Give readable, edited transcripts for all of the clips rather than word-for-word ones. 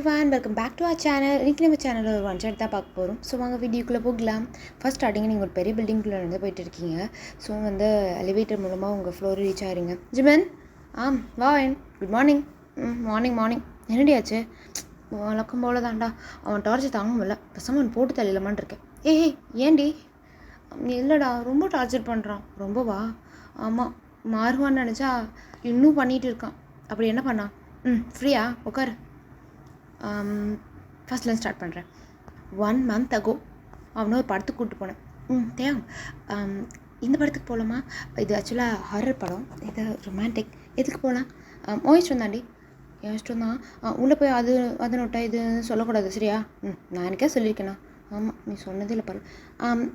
everyone, welcome back to our channel. இன்னைக்கு நம்ம சேனலில் ஒரு ஒன் ஷாட் தான் பார்க்க போகிறோம். ஸோ வாங்க வீடியோக்குள்ளே போகலாம். ஃபர்ஸ்ட் ஸ்டார்டிங் நீங்கள் ஒரு பெரிய பில்டிங்குள்ளே இருந்து போயிட்டு இருக்கீங்க. ஸோ எலிவேட்டர் மூலமாக உங்கள் ஃப்ளோர் ரீச் ஆகிருங்க. ஜிமன் வா குட் மார்னிங். மார்னிங் என்னடி ஆச்சு? வழக்கம் போல தான்டா, அவன் டார்ச்சர் தாங்க முடியல. பசங்க அவன் போட்டு தள்ளிடலாமான் இருக்கேன். ஏய் ஏண்டி? இல்லைடா, ரொம்ப டார்ச்சர் பண்ணுறான். ரொம்பவா? ஆமாம், மாறுவான்னு நினச்சா இன்னும் பண்ணிகிட்டு இருக்கான். அப்படி என்ன பண்ணான்? ஃப்ரீயா உட்காரு. ஃபஸ்ட்லேருந்து ஸ்டார்ட் பண்ணுறேன். 1 month ago அவனை ஒரு படத்துக்கு கூப்பிட்டு போனேன். தேவ், இந்த படத்துக்கு போகலாமா? இது ஆக்சுவலாக ஹாரர் படம், இது ரொமான்டிக். எதுக்கு போகலாம்? இஷ்டம் தாண்டி. என் இஷ்டம் தான். உள்ளே போய் அது நோட்டா இது சொல்லக்கூடாது சரியா? நான் எனக்கே சொல்லியிருக்கேண்ணா. ஆமாம், நீ சொன்னதே இல்லை பாரு.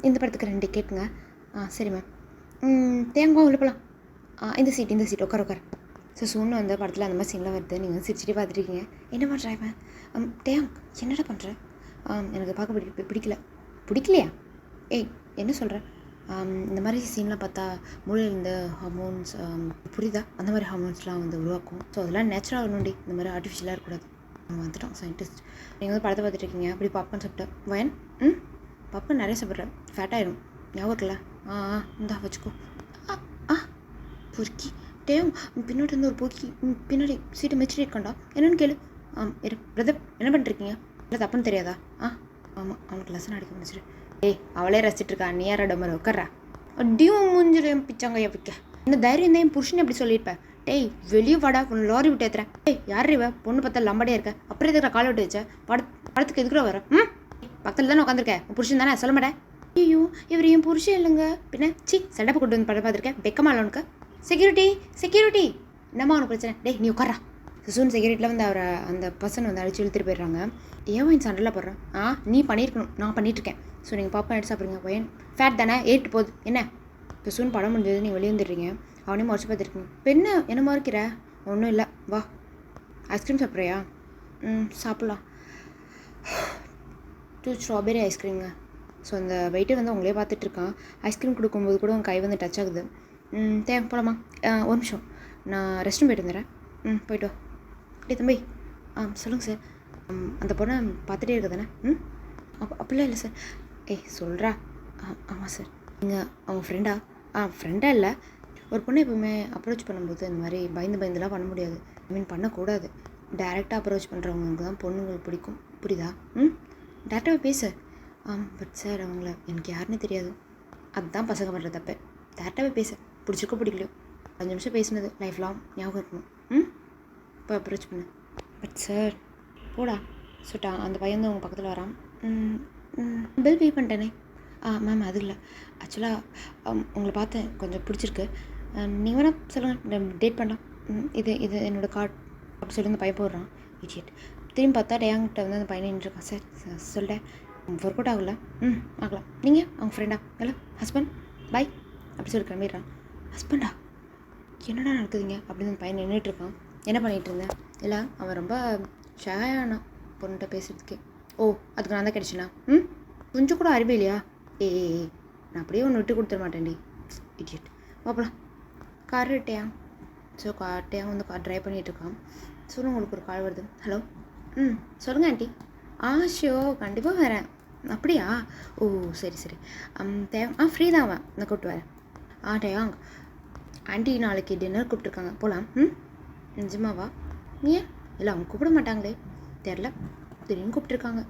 இந்த படத்துக்கு 2 டிக்கெட்டுங்க. சரி மேம். தேங்காய் உள்ளே போகலாம். இந்த சீட் உட்கார். ஸோ சூன்னு படத்தில் அந்த மாதிரி சீன்லாம் வருது. நீங்கள் சிரிச்சிட்டு பார்த்துருக்கீங்க. என்ன பண்ணுறேன்? டேங்க், என்னடா பண்ணுற? எனக்கு பார்க்க பிடிக்கலையா? ஏய், என்ன சொல்கிறேன்? இந்த மாதிரி சீன்லாம் பார்த்தா மூளையில் இந்த ஹார்மோன்ஸ் புரியுதா? அந்த மாதிரி ஹார்மோன்ஸ்லாம் உருவாக்கும். ஸோ அதெல்லாம் நேச்சுரலாக வரணுண்டி, இந்த மாதிரி ஆர்டிஃபிஷியலாக இருக்கக்கூடாது. வந்துட்டோம் சயின்டிஸ்ட். நீங்கள் படத்தை பார்த்துட்டு இருக்கீங்க. அப்படி பாப்கார்ன் சாப்பிட்டேன். வயன் பாப்கார்ன் நிறைய சாப்பிட்றேன், ஃபேட் ஆகிடும். ஞாபகம் இருக்குல்ல? இந்தா வச்சுக்கோ. பொறுக்கி டேம், பின்னாடி இருந்து ஒரு பொறுக்கி பின்னாடி சீட்டை மெச்சிட்டு இருக்காண்டா. என்னென்னு கேளு. பிரதர், என்ன பண்ணிருக்கீங்க? இல்லை தப்புன்னு தெரியாதா? ஆமாம், அவனுக்கு லெசன் அடிக்க முடிச்சிரு. ஏய், அவளே ரசிச்சிட்டு இருக்கா, நீ யாரா டம்மர் உட்கார்றா? அடியும் மூஞ்சிடும் பிச்சாங்கையா வைக்க. இந்த தைரியம் தான் என் புருஷன் எப்படி சொல்லியிருப்பேன். டேய் வெளியே வாடா, உன்னை லாரி விட்டு ஏற்றுறேன். ஏய், யார் இவ? பொண்ணு பார்த்தா லம்படியா இருக்க, அப்புறம் எதுக்குற காலை விட்டு வச்ச? படத்துக்கு எதுக்குற வர? பக்கத்தில் தானே உட்காந்துருக்கேன். உன் புருஷன் தானே, சொல்ல மாட்டேன். ஐயோ, இவர் என் புருஷன் இல்லைங்க. பின்ன சண்டப்பை கொண்டு வந்து படம் பார்த்துருக்கேன். வெக்கமா உனக்கு? செக்யூரிட்டி என்னம்மா உனக்கு பிரச்சனை? டேய் நீ உட்காரா. சுசூன் செக்யூரிட்டியில் அவரை அந்த பர்சன் அடிச்சு இழுத்துட்டு போயிடுறாங்க. ஏன் இந்த சண்டையில் போடுறேன்? நீ பண்ணியிருக்கணும், நான் பண்ணிட்டுருக்கேன். ஸோ நீங்கள் பாப்பா எடுத்து சாப்பிடுங்க. பையன் ஃபேட் தானே, ஏறிட்டு போகுது. என்ன சுசூன் படம் முடிஞ்சது, நீங்கள் வெளியே வந்துடுறீங்க. அவனையும் முறைச்சி பார்த்துருக்கீங்க. இப்போ என்ன என்னமா இருக்கிற? ஒன்றும் இல்லை, வா ஐஸ்கிரீம் சாப்பிட்றியா? சாப்பிட்லாம். 2 ஸ்ட்ராபெரி ஐஸ்கிரீம்ங்க. ஸோ அந்த வெயிட்டர் உங்களே பார்த்துட்ருக்கான். ஐஸ்கிரீம் கொடுக்கும்போது கூட உங்கள் கை டச் ஆகுது. தேவை போகலாமா? ஒரு நிமிஷம், நான் ரெஸ்ட் ரூம் போய்ட்டு வந்துடுறேன். போய்ட்டு வா. அப்படியே தம்பி. சொல்லுங்கள் சார். அந்த பொண்ணை பார்த்துட்டே இருக்க தானே? அப்படிலாம் இல்லை சார். ஏய் சொல்கிறா. ஆமாம் சார். நீங்கள் அவங்க ஃப்ரெண்டா? ஃப்ரெண்டாக இல்லை. ஒரு பொண்ணை எப்போவுமே அப்ரோச் பண்ணும்போது இந்த மாதிரி பயந்துலாம் பண்ண முடியாது. பண்ணக்கூடாது. டேரெக்டாக அப்ரோச் பண்ணுறவங்களுக்கு தான் பொண்ணுங்களுக்கு பிடிக்கும். புரியுதா? டேரெக்டாக பேசு. பட் சார், அவங்கள எனக்கு யாருன்னே தெரியாது. அதுதான் பசங்க பண்ணுற தப்பு. டேரெக்டாகவே பேச, பிடிச்சிருக்கோ பிடிக்கலையோ. 5 நிமிஷம் பேசினது லைஃப் லாங் ஞாபகம் இருக்கணும். இப்போ அப்ரோச் பண்ணு. பட் சார் போடா சொல்லிட்டான். அந்த பையன் உங்கள் பக்கத்தில் வரான். Bill pay பண்ணிட்டேனே. மேம் அது இல்லை, ஆக்சுவலாக உங்களை பார்த்தேன், கொஞ்சம் பிடிச்சிருக்கு. நீங்கள் வேணால் சொல்லுங்கள், டேட் பண்ணலாம். இது என்னோடய கார்டு அப்படி சொல்லி அந்த பையன் போடுறான். இடியட். திரும்பி பார்த்தா டேங்கிட்ட அந்த பையனை நின்றுருக்கான். சார் சொல்லிட்டேன், ஒர்க் அவுட் ஆகல. ஆகலாம். நீங்கள் அவங்க ஃப்ரெண்டா? இல்லை ஹஸ்பண்ட், பை அப்படி சொல்லி கிளம்பிடுறான். ஹஸ்பண்டா? என்னடா நடக்குதுங்க அப்படின்னு அந்த பையன் நின்றுட்டுருக்கான். என்ன பண்ணிகிட்டு இருந்தேன்? இல்லை, அவன் ரொம்ப ஷாயானான் பொண்ணுகிட்ட பேசுகிறதுக்கே. ஓ, அதுக்கு நான் தான் கிடைச்சினா? கொஞ்சம் கூட அறிவே இல்லையா? ஏய், நான் அப்படியே ஒன்று விட்டு கொடுத்துட மாட்டேன்டி. இடியட். பார்ப்பலாம். கார் விட்டையா? ஸோ கார்ட்டையாக கார் ட்ரைவ் பண்ணிகிட்ருக்கான். ஸோ உங்களுக்கு ஒரு கால் வருது. ஹலோ. சொல்லுங்கள் ஆண்டி. ஷோ, கண்டிப்பாக வரேன். அப்படியா? ஓ சரி. ஃப்ரீ தான் அவன், நான் கூப்பிட்டு வரேன். டேயாங், ஆண்டி நாளைக்கு டின்னர் கூப்பிட்ருக்காங்க, போகலாம். நிஜமாவா? ஏன்? இல்லை, அவங்க கூப்பிட மாட்டாங்களே, தெரில, திடீர்னு கூப்பிட்ருக்காங்க.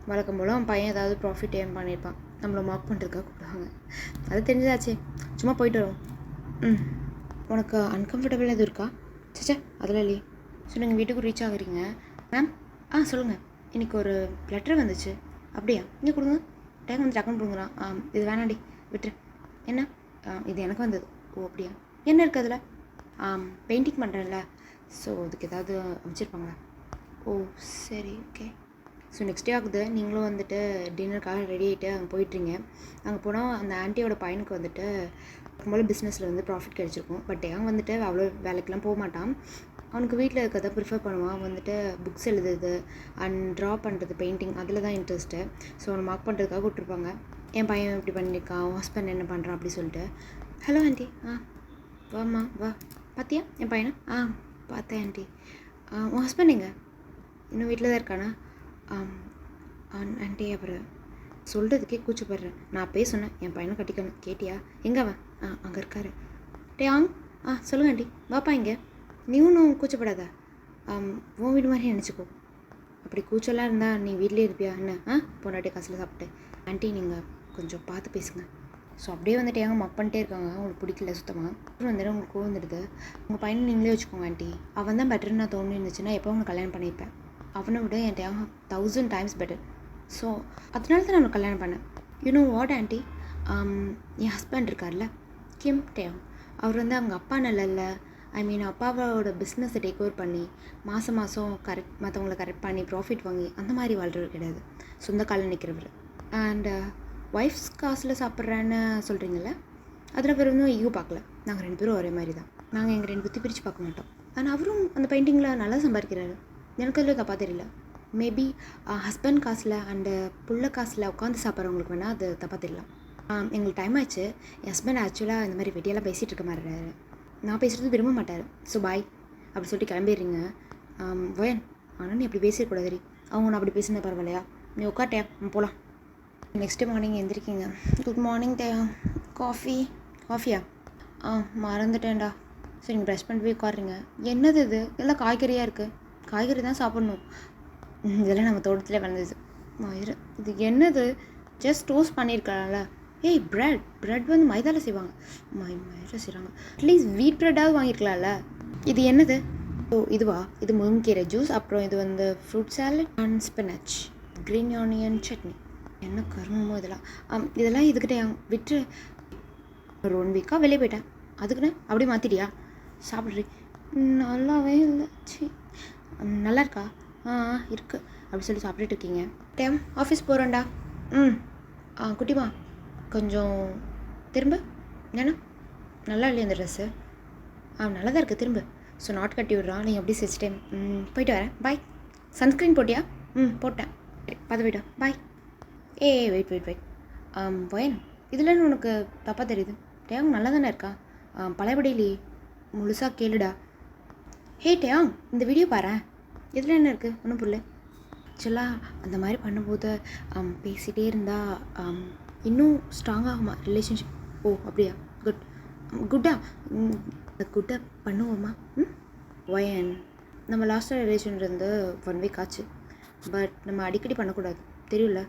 வழக்கம் போல் அவன் பையன் ஏதாவது ப்ராஃபிட் ஏர்ன் பண்ணியிருப்பான், நம்மளை மார்க் பண்ணுறதுக்காக கூப்பிடுவாங்க. அது தெரிஞ்சதாச்சே, சும்மா போயிட்டு வரும். உனக்கு அன்கம்ஃபர்டபுள் எதுவும் இருக்கா? சச்சா, அதெல்லாம் இல்லையே. ஸோ நீங்கள் வீட்டுக்கு ரீச் ஆகுறீங்க. மேம் சொல்லுங்கள். இன்றைக்கி ஒரு லெட்டர் வந்துச்சு. அப்படியா? இங்கே கொடுங்க. டைம் டக்குன்னு கொடுங்குறான். இது வேணாண்டி, விட்டுரு. என்ன? இது எனக்கு வந்தது. ஓ அப்படியா? என்ன இருக்குது அதில்? பெயிண்டிங் பண்ணுறேன்ல, ஸோ அதுக்கு ஏதாவது அமைச்சிருப்பாங்களா? ஓ சரி, ஓகே. ஸோ நெக்ஸ்ட் டே ஆகுது. நீங்களும் டின்னருக்காக ரெடி ஆகிட்டு அங்கே போயிட்டுறீங்க. அங்கே போனால் அந்த ஆண்டியோட பையனுக்கு போல் பிஸ்னஸில் ப்ராஃபிட் கிடச்சிருக்கும். பட் அவன் அவ்வளோ வேலைக்கெலாம் போக மாட்டான். அவனுக்கு வீட்டில் இருக்கிறத ப்ரிஃபர் பண்ணுவான். அவன் புக்ஸ் எழுதுறது அண்ட் ட்ரா பண்ணுறது, பெயிண்டிங், அதில் தான் இன்ட்ரெஸ்ட்டு. ஸோ அவனை மார்க் பண்ணுறதுக்காக விட்டுருப்பாங்க. என் பையன் இப்படி பண்ணியிருக்கான், ஹஸ்பண்ட் என்ன பண்ணுறான் அப்படி சொல்லிட்டு. Hello aunty. வாம்மா வா. பார்த்தியா என் பையனை? பார்த்தேன் ஆண்டி. உன் ஹஸ்பண்ட் எங்கே? இன்னும் வீட்டில் தான் இருக்கானா? ஆண்டி அப்புறம் சொல்கிறதுக்கே கூச்சப்படுறேன். நான் அப்பயே சொன்னேன் என் பையனை கட்டிக்கணும். கேட்டியா? எங்கே அவன்? அங்கே இருக்காரு. டேயாங். சொல்லுங்க ஆண்டி. வாப்பா இங்கே. நீ ஒன்றும் கூச்சப்படாத. உன் வீடு மாதிரி நினச்சிக்கோ. அப்படி கூச்சலாம் இருந்தால் நீ வீட்லேயே இருப்பியா என்ன? பொண்டாட்டி காசில் சாப்பிட்டு. ஆண்டி நீங்கள் கொஞ்சம் பார்த்து பேசுங்க. ஸோ அப்படியே வந்துட்டு ஏங்க மக் பண்ணிட்டே இருக்காங்க. உங்களுக்கு பிடிக்கல சுத்தமாக. அப்புறம் வந்துட்டு உங்களுக்கு கோவம் வந்துடுது. உங்கள் பையனை நீங்களே வச்சுக்கோங்க ஆண்டி. அவன் தான் பெட்டர்னு நான் தோணு இருந்துச்சுன்னா எப்போ அவங்க கல்யாணம் பண்ணியிருப்பேன். அவனை விட என் டேங்க 1000 times பெட்டர். ஸோ அதனால தான் நான் கல்யாணம் பண்ணேன். You know what aunty, N husband இருக்கார்ல கிம் டேங், அவர் வந்து அவங்க அப்பா நல்ல அப்பாவோட பிஸ்னஸை டேக் ஓவர் பண்ணி மாதம் கரெக்ட் மற்றவங்கள கரெக்ட் பண்ணி ப்ராஃபிட் வாங்கி அந்த மாதிரி வாழ்கிறது கிடையாது. சொந்த காலில் நிற்கிறவர். அண்டு ஒய்ஃப்ஸ் காசில் சாப்பிட்றேன்னு சொல்கிறீங்கள, அதில் பேர் வந்து ஈகோ பார்க்கல. நாங்கள் 2 பேரும் ஒரே மாதிரி தான். நாங்கள் எங்கள் 2 பற்றி பிரித்து பார்க்க மாட்டோம். ஆனால் அவரும் அந்த பெயிண்டிங்கில் நல்லா சம்பாதிக்கிறாரு. எனக்கு அதில் தப்பாக தெரியல. மேபி ஹஸ்பண்ட் காசில் அண்டு புள்ள காசில் உட்காந்து சாப்பிட்றவங்களுக்கு வேணால் அது தப்பாக தெரியலாம். எங்களுக்கு டைம் ஆச்சு. என் ஹஸ்பண்ட் ஆக்சுவலாக இந்த மாதிரி வெட்டியெல்லாம் பேசிகிட்டு இருக்க மாதிரி நான் பேசுகிறது விரும்ப மாட்டார். ஸோ பாய் அப்படி சொல்லிட்டு கிளம்பிடுறீங்க. வயன் ஆனால் நீ அப்படி பேசிடக்கூடாது. அவங்க நான் அப்படி பேசினா பரவாயில்லையா? நீ உட்காட்டே போகலாம். நெக்ஸ்ட் மார்னிங் எந்திரிக்கிங்க. குட் மார்னிங் டேயா. காஃபியா? மறந்துட்டேன்டா. சரி நீங்கள் ப்ரஷ் பண்ணிட்டு போய் உட்காருங்க. என்னது இது எல்லாம் காய்கறியாக இருக்குது? காய்கறி தான் சாப்பிட்ணும். இதெல்லாம் நம்ம தோட்டத்தில் வளர்ந்தது. வயிறு இது என்னது? ஜஸ்ட் டோஸ்ட் பண்ணியிருக்கலாம்ல. ஏய் ப்ரெட் வந்து மைதாவில் செய்வாங்க. மைதா செய்கிறாங்க. அட்லீஸ்ட் வீட் ப்ரெட்டாவது வாங்கியிருக்கலாம்ல. இது என்னது? இதுவா? இது முருங்கீரை ஜூஸ். அப்புறம் இது வந்து fruit salad and spinach, green onion chutney. என்ன கருமமோ இதெல்லாம் இதுக்கிட்ட விட்டு ஒரு 1 வீக்காக வெளியே போயிட்டேன். அதுக்குன்னு அப்படியே மாற்றிட்டியா? சாப்பிட்றி. நல்லாவே இல்லை. நல்லா இருக்கா? இருக்குது அப்படி சொல்லி சாப்பிட்டுட்டு இருக்கீங்க. டைம் ஆஃபீஸ் போகிறேன்டா. குட்டிமா கொஞ்சம் திரும்ப. ஏன்னா நல்லா இல்லையா இந்த ட்ரெஸ்ஸு? நல்லா தான் இருக்குது திரும்ப. ஸோ நாட் கட்டி விட்றான். நீங்கள் எப்படி சிஸ்டம் போயிட்டு வரேன். பாய். சன்ஸ்க்ரீன் போட்டியா? போட்டேன். பார்த்து போய்ட்டா. பாய். வெயிட் வயன் இதில் உனக்கு தப்பாக தெரியுது. டேயாங் நல்லா தானே இருக்கா? பழையபடியிலே முழுசாக கேளுடா. டேயாங் இந்த வீடியோ பாரு. இதில் என்ன இருக்குது? ஒன்றும் புரியல. ஆக்சுவலாக அந்த மாதிரி பண்ணும்போது பேசிகிட்டே இருந்தால் இன்னும் ஸ்ட்ராங்காகுமா ரிலேஷன்ஷிப்? அப்படியா? குட்டா பண்ணுவோமா? வயன் நம்ம லாஸ்ட்டாக ரிலேஷன் இருந்து 1 வீக் ஆச்சு. பட் நம்ம அடிக்கடி பண்ணக்கூடாது தெரியல.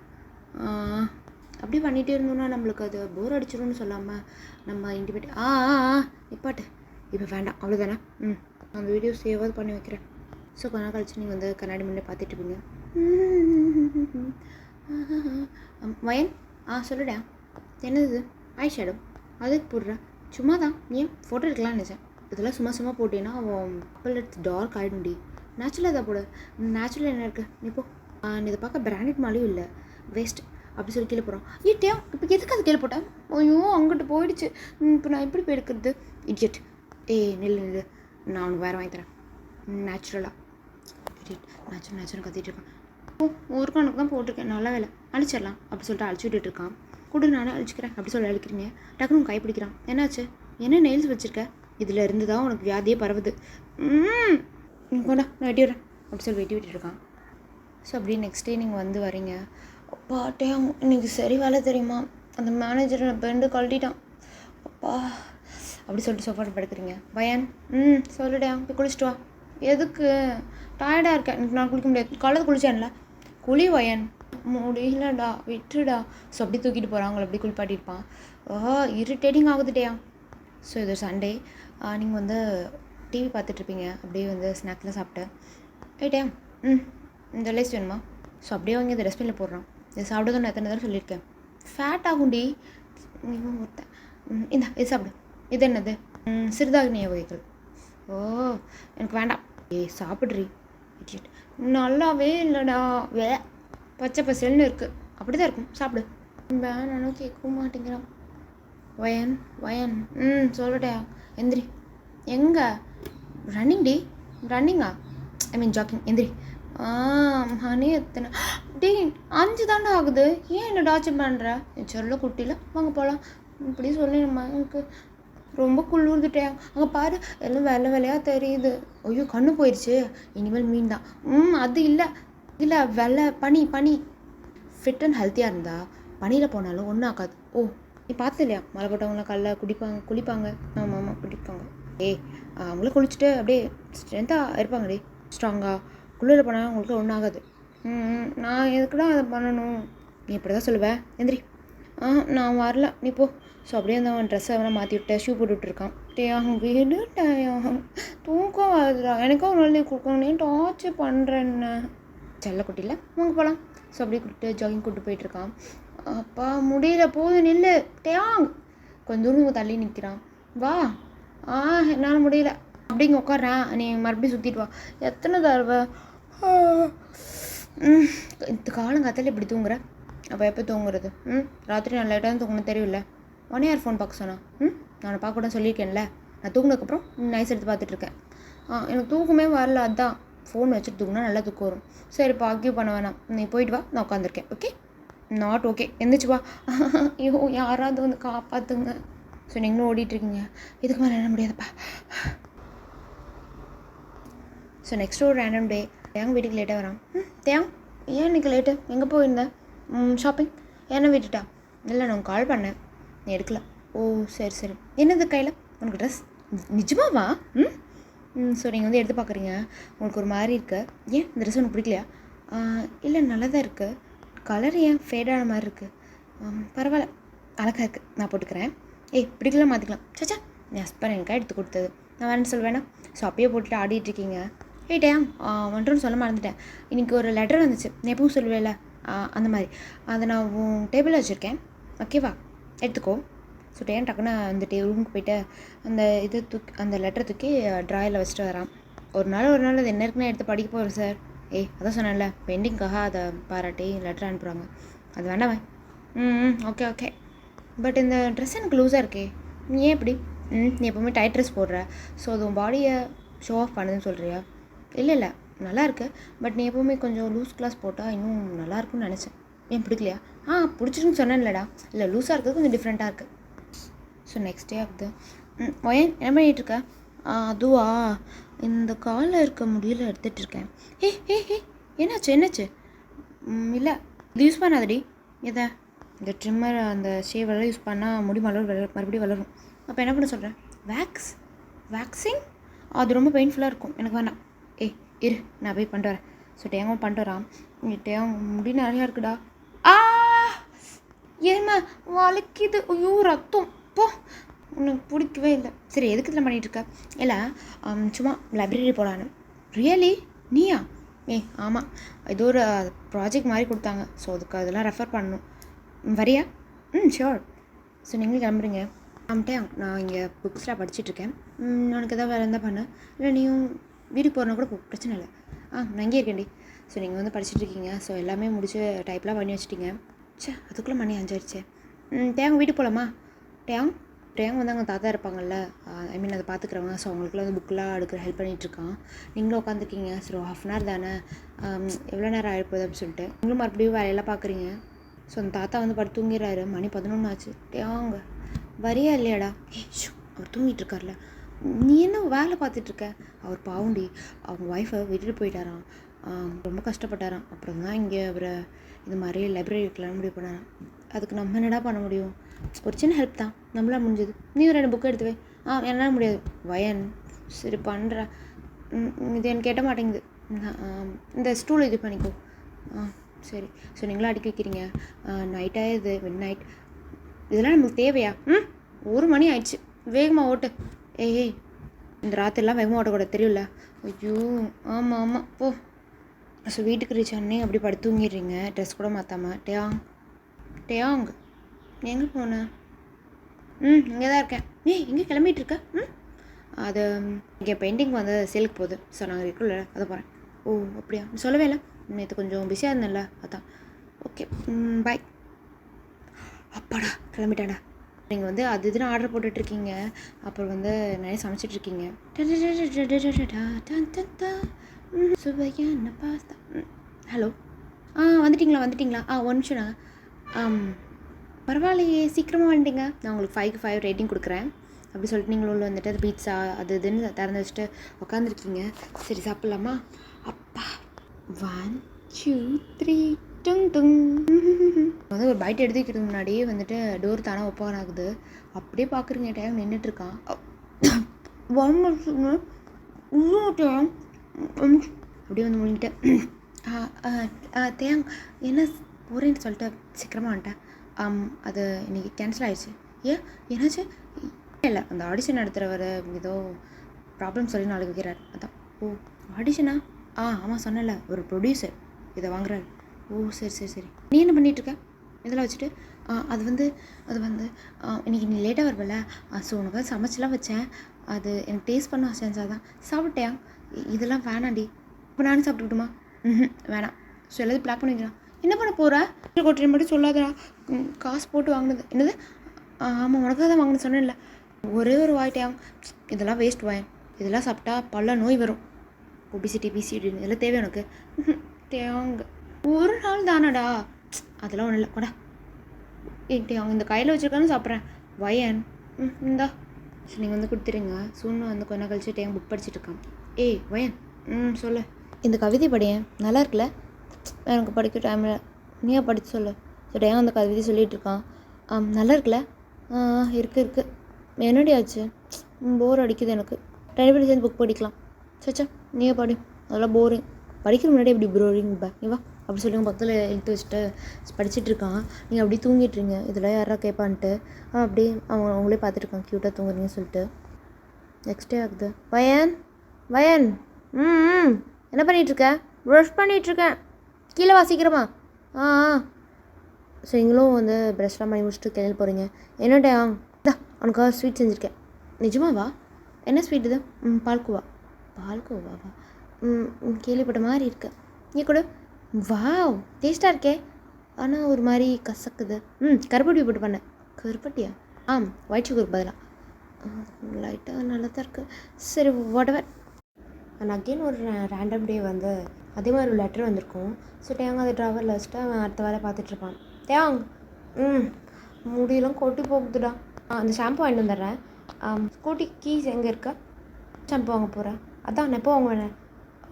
அப்படி பண்ணிகிட்டே இருந்தோம்னா நம்மளுக்கு அது போர் அடிச்சிடும்னு சொல்லாமல் நம்ம இன்டிமேட் நிப்பாட்டு. இப்போ வேண்டாம் அவ்வளோதானே? அந்த வீடியோ சேவாவது பண்ணி வைக்கிறேன். ஸோ கொஞ்ச நாள் கழிச்சு நீங்கள் வந்து கண்ணாடி முன்னே பார்த்துட்ருப்பீங்க. வயன் சொல்லுடா. என்னது? Eye shadow. அதுக்கு போடுற சும்மா தான். ஏன் ஃபோட்டோ எடுக்கலாம்னு நினச்சேன். இதெல்லாம் சும்மா போட்டேன்னா அவன் எடுத்து டார்க் ஆகிடும்டி. நேச்சுரலாக இதை போடு. நேச்சுரல் என்ன இருக்குது? நீ போ. இதை பார்க்க பிராண்டட் மாலையும் இல்லை, வேஸ்ட் அப்படி சொல்லி கீழே போகிறான். டேயா இப்போ எதுக்கு அது கீழே போட்டேன்? ஐயோ அங்கிட்டு போயிடுச்சு. இப்போ நான் எப்படி போய் எடுக்கிறது? இடியட். நில்லு நான் அவனுக்கு வேறு வாங்கி தரேன். நேச்சுரலாக நேச்சுரல் கத்திட்டு இருக்கான். ஒரு கணக்கு தான் போட்டிருக்கேன். நல்ல வேலை அழிச்சிடலாம் அப்படி சொல்லிட்டு அழிச்சு விட்டுட்டு இருக்கான். கூட நானே அழிச்சிக்கிறேன் அப்படி சொல்லி அழிக்கிறீங்க. டக்குனு கை பிடிக்கிறான். என்னாச்சு? என்ன நெயில்ஸ் வச்சுருக்க? இதில் இருந்து தான் உனக்கு வியாதியே பரவுது. கொண்டா நான் வெட்டி விடுறேன் அப்படி சொல்லி வெட்டி விட்டுருக்கான். ஸோ அப்படி நெக்ஸ்ட் டே நீங்கள் வந்து வரீங்க. அப்பா டேம் இன்னைக்கு சரி வேலை தெரியுமா? அந்த மேனேஜரை பெண்டு கழட்டிட்டான். அப்பா அப்படி சொல்லிட்டு சோஃபாவில் படுக்கிறீங்க. வயன் சொல்லுடா போய் குளிச்சுட்டு வா. எதுக்கு? டயர்டாக இருக்கேன். எனக்கு நான் குளிக்க முடியாது. காலையில் குளிச்சேன்ல. குளி வயன். முடியலடா விட்டுடா. ஸோ அப்படி தூக்கிட்டு போகிறான். அவங்கள அப்படி குளிப்பாட்டியிருப்பான். இரிட்டேட்டிங் ஆகுதுட்டேயா. ஸோ இது சண்டே. நீங்கள் வந்து டிவி பார்த்துட்ருப்பீங்க. அப்படியே வந்து ஸ்நாக்லாம் சாப்பிட்டு டேம் இந்த லேஸ் வேணுமா? ஸோ அப்படியே வாங்கி இந்த டஸ்ட்பினில் போடுறான். இதை சாப்பிடுறது நான் எத்தனை தடவை சொல்லியிருக்கேன். ஃபேட் ஆகும்டி. நீங்கள் ஒருத்தன் இந்த இது சாப்பிடு. இது என்னது? சிறுதானிய வகைகள். எனக்கு வேண்டாம். சாப்பிட்றி. நல்லாவே இல்லைடா. பச்சை பசல்னு இருக்குது. அப்படி தான் இருக்கும். சாப்பிடு. வேணாலும் கேட்கவும் மாட்டேங்கிறான். வயன் சொல்லுடா. எந்திரி. எங்கே? ரன்னிங்கா? ஜாக்கிங். எந்திரி. மணி எத்தனை? 5 தாண்டா ஆகுது. ஏன் என்ன டார்ச்சர் பண்ணுற? சொல்ல குட்டியில் வாங்க போகலாம் இப்படி சொல்லி நம்ம எனக்கு ரொம்ப குளிர்ந்துட்டேன். அங்கே பாரு எல்லாம் வெள்ளை வெள்ளையாக தெரியுது. ஐயோ கண்ணு போயிடுச்சு. இனிமேல் மீன் தான். அது இல்லை இல்லை வெள்ளை பனி பனி. ஃபிட் அண்ட் ஹெல்த்தியாக இருந்தா பனியில் போனாலும் ஒன்றும் ஆகாது. ஓ நீ பார்த்து இல்லையா மழை போட்டவங்களாம் காலைல குளிப்பாங்க. ஆமாம் ஆமாம் குளிப்பாங்க. ஏய் அவங்களே குளிச்சுட்டு அப்படியே ஸ்ட்ரென்த்தாக இருப்பாங்கடி, ஸ்ட்ராங்காக. குளிரில் போனால் அவங்களுக்கு ஒன்றும் ஆகாது. நான் எதுக்குடா அதை பண்ணணும்? நீ இப்படி தான் சொல்லுவேன். எந்திரி. நான் வரல நீ போ. ஸோ அப்படியே அந்த ட்ரெஸ்ஸை வேணால் மாற்றி விட்டேன், ஷூ போட்டு விட்டுருக்கான். டேயாகும் விடுட்டாயாகும், தூக்கம் வருதுடா எனக்கும் ஒரு நாள் நீ கொடுக்கணும், நீ டார்ச்சர் பண்ணுறேன்னு. செல்லக்குட்டியில் வாங்க போகலாம். ஸோ அப்படியே கூப்பிட்டு ஜாகிங் கூப்பிட்டு போயிட்டுருக்கான். அப்பா முடியல போது நில்லு டேயாங். கொஞ்சம் தூரம் தள்ளி நிற்கிறான். வா. என்னால் முடியல அப்படிங்க உட்காடுறேன். நீ மறுபடியும் சுற்றிட்டு வா. எத்தனை தடவை இந்த காலங்காத்தால இப்படி தூங்குற? அப்போ எப்போ தூங்குறது? ராத்திரி நான் லேட்டாக தான் தூங்கணும் தெரியும்ல. ஒன் இயர் ஃபோன் பார்க்க சொன்னா. நான் பார்க்க கூட சொல்லியிருக்கேன்ல. நான் தூங்கினதுக்கப்புறம் நைஸ் எடுத்து பார்த்துட்ருக்கேன். எனக்கு தூக்கமே வரல, அதுதான் ஃபோன் வச்சுட்டு தூங்கினா நல்லா தூக்கம் வரும். சரிப்பா ஆர்கியூ பண்ண வேணாம், நீ போயிட்டு வா, நான் உட்காந்துருக்கேன். ஓகே நாட் ஓகே, எந்திரிச்சு வா. ஐயோ யாராவது வந்து காப்பாற்றுங்க. ஸோ நீங்களும் ஓடிட்டுருக்கீங்க, இதுக்கு மேலே என்ன முடியாதுப்பா. ஸோ நெக்ஸ்ட் ஒரு ரேண்டம் டே. தேங்க வீட்டுக்கு லேட்டாக வரான். தேங் ஏன் இன்றைக்கி லேட்டு? எங்கே போயிருந்தேன்? ஷாப்பிங். என்ன விட்டுட்டா? இல்லை நான் கால் பண்ணேன், நீ எடுக்கல. ஓ சரி சரி. என்னது கையில் உனக்கு ட்ரெஸ்? நிஜமாவா? ஸோ நீங்கள் வந்து எடுத்து பார்க்குறீங்க, உங்களுக்கு ஒரு மாதிரி இருக்குது. ஏன் இந்த ட்ரெஸ் உனக்கு பிடிக்கலையா? இல்லை நல்லா தான் இருக்குது. கலர் ஏன் ஃபேடான மாதிரி இருக்குது? பரவாயில்ல அழகாக இருக்குது, நான் போட்டுக்கிறேன். பிடிக்கலாம் மாற்றிக்கலாம். சச்சா என் ஹஸ்பண்ட் எனக்காக எடுத்து கொடுத்தது, நான் வேணும்னு சொல்லுவேண்ணா. ஸோ அப்பயே போட்டுட்டு ஆடிட்டுருக்கீங்க. டேம் வந்துட்டுன்னு சொல்ல மறந்துட்டேன். இன்றைக்கி ஒரு லெட்டர் வந்துச்சு, நீ எப்பவும் சொல்லுவேல அந்த மாதிரி. அதை நான் உன் டேபிளில் வச்சுருக்கேன், ஓகேவா? எடுத்துக்கோ. ஸோ டேன் டக்குன்னு அந்த ரூமுக்கு போய்ட்டு அந்த லெட்டரை தூக்கி ட்ராயில் வச்சுட்டு வரான். ஒரு நாள் அது என்ன இருக்குன்னு எடுத்து படிக்க போகிறேன் சார். அதான் சொன்னேன்ல, பெண்டிங்காக அதை பாராட்டி லெட்டர் அனுப்புகிறாங்க. அது வேண்டாம். Okay okay. பட் இந்த ட்ரெஸ் எனக்கு லூஸாக இருக்கே, நீ ஏன் இப்படி? நீ எப்போவுமே டைட் ட்ரெஸ் போடுற, ஸோ அது உன் பாடியை ஷோ ஆஃப் பண்ணுதுன்னு சொல்கிறியா? இல்லை நல்லா இருக்கு, பட் நீ எப்போவுமே கொஞ்சம் லூஸ் கிளாஸ் போட்டால் இன்னும் நல்லாயிருக்குன்னு நினச்சேன். ஏன் பிடிக்கலையா? பிடிச்சிருக்குன்னு சொன்னேன்லடா. இல்லை லூஸாக இருக்கிறது கொஞ்சம் டிஃப்ரெண்ட்டாக இருக்குது. ஸோ நெக்ஸ்ட் டே ஆகுது. ஒயன் என்ன பண்ணிகிட்ருக்க? அதுவா, இந்த காலில் இருக்க முடியல எடுத்துகிட்ருக்கேன். என்னாச்சு? இல்லை இது யூஸ் பண்ணாதடி. எதை? இந்த ட்ரிம்மர் அந்த ஷேவெல்லாம் யூஸ் பண்ணால் முடி மறுபடியும் வளரும். அப்போ என்ன பண்ண சொல்கிறேன்? வேக்சிங்? அது ரொம்ப பெயின்ஃபுல்லாக இருக்கும், எனக்கு வேணாம். இரு நான் போய் பண்ணிட்டு வரேன். ஸோ டேங்கும் பண்ணிட்டு வரான். டேங் முடி நிறையா இருக்குடா. ஏமா வலிக்குது, ஐயோ ரத்தம் போ. உனக்கு பிடிக்கவே இல்லை. சரி எதுக்கு இதில் பண்ணிகிட்ருக்க? இல்லை சும்மா லைப்ரரி போகலான்னு. ரியலி? நீயா? ஆமாம், ஏதோ ஒரு ப்ராஜெக்ட் மாதிரி கொடுத்தாங்க, ஸோ அதுக்கு அதெல்லாம் ரெஃபர் பண்ணணும். வரியா? ஷியோர். ஸோ நீங்களும் கிளம்புறீங்க. நான் இங்கே புக்ஸ்லாம் படிச்சுட்ருக்கேன். உனக்கு எதாவது வேறு இருந்தால் பண்ணு, இல்லை நீயும் வீட்டுக்கு போகிறனா கூட பிரச்சனை இல்லை. நான் இங்கே இருக்கேன்டி. ஸோ நீங்கள் வந்து படிச்சுட்ருக்கீங்க, ஸோ எல்லாமே முடிச்சு டைப்லாம் பண்ணி வச்சுட்டிங்க. அதுக்குள்ளே மணி 5 ஆயிடுச்சு. டேங் வீட்டுக்கு போகலாமா? டேங் வந்து அங்கே தாத்தா இருப்பாங்கல்ல, ஐ மீன் அதை பார்த்துக்குறவங்க, ஸோ அவங்களுக்குலாம் வந்து புக்கெலாம் எடுக்கிற ஹெல்ப் பண்ணிகிட்ருக்கான். நீங்களும் உட்காந்துருக்கீங்க. ஸோ ½ தானே, எவ்வளோ நேரம் ஆகிருப்போது அப்படின்னு சொல்லிட்டு நீங்களும் மறுபடியும் வேலையெல்லாம் பார்க்குறீங்க. ஸோ அந்த தாத்தா வந்து படுத்து தூங்கிடுறாரு. மணி 11 ஆச்சு. டேங்க வரியா இல்லையாடா? அவர் தூங்கிட்டு இருக்கார்ல, நீ என்ன வேலை பார்த்துட்ருக்க? அவர் பாவுண்டி, அவங்க ஒய்ஃபை விட்டுட்டு போயிட்டாராம், ரொம்ப கஷ்டப்பட்டாராம். அப்புறம் தான் இங்கே அவரை இது மாதிரி லைப்ரரி வைக்கலான்னு முடிவு பண்ணாராம். அதுக்கு நம்ம என்னடா பண்ண முடியும்? ஒரு சின்ன ஹெல்ப் தான், நம்மளால் முடிஞ்சது. நீ ஒரு 2 புக்கு எடுத்து வை. என்னால் முடியாது. வயன் சரி பண்ணுற, இது எனக்கு கேட்ட மாட்டேங்குது. இந்த ஸ்டூல் இது பண்ணிக்கோ. சரி. ஸோ நீங்களும் அடிக்க வைக்கிறீங்க. நைட்டாக மிட் நைட், இதெல்லாம் நமக்கு தேவையா? 1 மணி ஆயிடுச்சு, வேகமாக ஓட்டு. இந்த ராத்திரிலாம் வேகமாக ஓட்டக்கூடாது தெரியும்ல. ஐயோ ஆமாம் போ. ஸோ வீட்டுக்கு ரீச் ஆனே அப்படி படுத்து தூங்கிடுறீங்க, ட்ரெஸ் கூட மாற்றாமல். டேயாங் எங்கே போனேன்? இங்கே தான் இருக்கேன். எங்கே கிளம்பிகிட்டு இருக்க? அது இங்கே பெயிண்டிங் வந்து சேலுக்கு போகுது, ஸோ நாங்கள் இருக்குல்ல அதை போகிறேன். ஓ அப்படியா? சொல்லவே இல்லை, நேற்று கொஞ்சம் பிஸியாக இருந்தேன்ல, அதான். Okay bye. அப்பாடா கிளம்பிட்டாடா. நீங்கள் வந்து அது இதுன்னு ஆர்டர் போட்டுட்ருக்கீங்க, அப்புறம் வந்து நிறைய சமைச்சிட்ருக்கீங்க. சுவையான பாஸ்தா. ஹலோ வந்துட்டிங்களா? 1 நிமிஷம்ண்ணா. பரவாயில்லையே, சீக்கிரமாக வந்துட்டீங்க. நான் உங்களுக்கு 5க்கு 5 ரேட்டிங் கொடுக்குறேன். அப்படி சொல்லிட்டு நீங்களும் உள்ள வந்துட்டு அது பீட்சா அது இதுன்னு திறந்து வச்சுட்டு உட்காந்துருக்கீங்க. சரி சாப்பிட்லாமா? அப்பா 1 2 3 டுங் டுங். வந்து ஒரு பைட் எடுத்துக்கிறது முன்னாடியே வந்துட்டு டோர் தானாக ஓப்பன் ஆகுது. அப்படியே பார்க்குறீங்க டைம் நின்றுட்டுருக்கான். டைம் அப்படியே வந்து முடிங்கிட்டேன். தேங் என்ன போகிறேன்னு சொல்லிட்டு சீக்கிரமாக வந்துட்டேன். அது இன்றைக்கி கேன்சல் ஆகிடுச்சு. ஏன் என்னாச்சு? இல்லை, அந்த ஆடிஷன் நடத்துகிறவர் ஏதோ ப்ராப்ளம் சொல்லி நாளைக்கு வைக்கிறார். அதான். ஓ ஆடிஷனா? ஆமாம் சொன்னல, ஒரு ப்ரொடியூசர் இதை வாங்குறாரு. ஓ சரி சரி சரி. நீ என்ன பண்ணிகிட்ருக்க இதெல்லாம் வச்சுட்டு? அது வந்து இன்றைக்கி நீ லேட்டாக வருவல, ஸோ உனக்கு சமைச்செலாம் வச்சேன். அது எனக்கு டேஸ்ட் பண்ண செஞ்சாதான் சாப்பிட்டேன். இதெல்லாம் வேணாண்டி. இப்போ நானும் சாப்பிட்டுக்கிட்டுமா? வேணாம். ஸோ எல்லாத்தையும் பிளாக் பண்ணிக்கலாம். என்ன பண்ண போகிற? கொட்டை மட்டும் சொல்லாதடா. காசு போட்டு வாங்கினது என்னது? ஆமாம் உனக்காக தான் வாங்கினு சொன்னேன்ல. ஒரே ஒரு வாய்ட்டேன். இதெல்லாம் வேஸ்ட் வாயன். இதெல்லாம் சாப்பிட்டா பல நோய் வரும். ஒபிசிட்டி பிசிடின்னு இதெல்லாம் தேவை உனக்கு? தேங்க ஒரு நாள் தானடா. அதெல்லாம் ஒன்றும் இல்லை. கொடா அவங்க இந்த கையில் வச்சுருக்கான்னு சாப்பிட்றேன். வயன் இந்தா. சரி நீங்கள் வந்து கொடுத்துருங்க. சூன்னு வந்து கொஞ்ச நாள் கழிச்சு டேங்க புக் படிச்சுட்ருக்கான். ஏய் வயன் சொல்லு. இந்த கவிதை படியேன் நல்லா இருக்குல்ல? எனக்கு படிக்க டைமில் நீயா படித்து சொல்லு. ஸோ டேங்க அந்த கவிதை சொல்லிகிட்டு இருக்கான். நல்லா இருக்குல்ல? இருக்குது. என்னடி ஆச்சு? போர் அடிக்குது எனக்கு. 2 பேரும் சேர்ந்து புக் படிக்கலாம். சச்சா நீயே படி. அதெல்லாம் போரிங். படிக்கிற முன்னாடி எப்படி போரிங் நீ வா அப்படி சொல்லி உங்கள் பக்கத்தில் எடுத்து வச்சுட்டு படிச்சுட்டு இருக்கான். நீங்கள் அப்படியே தூங்கிட்டுருங்க. இதெல்லாம் யாரா கேட்பான்ட்டு அப்படியே அவங்களே பார்த்துட்ருக்கான் க்யூட்டாக தூங்குறீங்கன்னு சொல்லிட்டு. நெக்ஸ்ட் டே ஆகுது. வயன் என்ன பண்ணிகிட்ருக்க? ப்ரஷ் பண்ணிகிட்ருக்கேன். கீழே வா சீக்கிரமா. ஸோ நீங்களும் வந்து ப்ரஷ்லாம் பண்ணி முடிச்சுட்டு கிளம்பி போகிறீங்க. என்னட்டா உனக்காக ஸ்வீட் செஞ்சுருக்கேன். நிஜமாவா? என்ன ஸ்வீட் இது? பால்கோவாவா? கேள்விப்பட்ட மாதிரி இருக்கு. நீ கூட வாவ் டேஸ்ட்டாக இருக்கே. ஆனால் ஒரு மாதிரி கசக்குது. கருப்பட்டி போட்டு பண்ணேன். கருப்பட்டியா? ஒயிட் சுகருக்கு பதிலாக. லைட்டாக நல்லா தான் இருக்குது. சரி வாட்டவர். அண்ட் அகெயின் ஒரு ரேண்டம் டே வந்து அதே மாதிரி ஒரு லெட்டர் வந்திருக்கும். ஸோ டேங்க அதை ட்ராவலில் வச்சுட்டு அவன் அடுத்த வேலை பார்த்துட்ருப்பான். தேங் முடியெல்லாம் கொட்டி போகுதுடா. அந்த ஷாம்பு வாங்கிட்டு வந்துடுறேன். ஸ்கூட்டி கீஸ் எங்கே இருக்கா? ஷாம்பு வாங்க போகிறேன். அதான் நான் எப்போ வாங்குவேன்?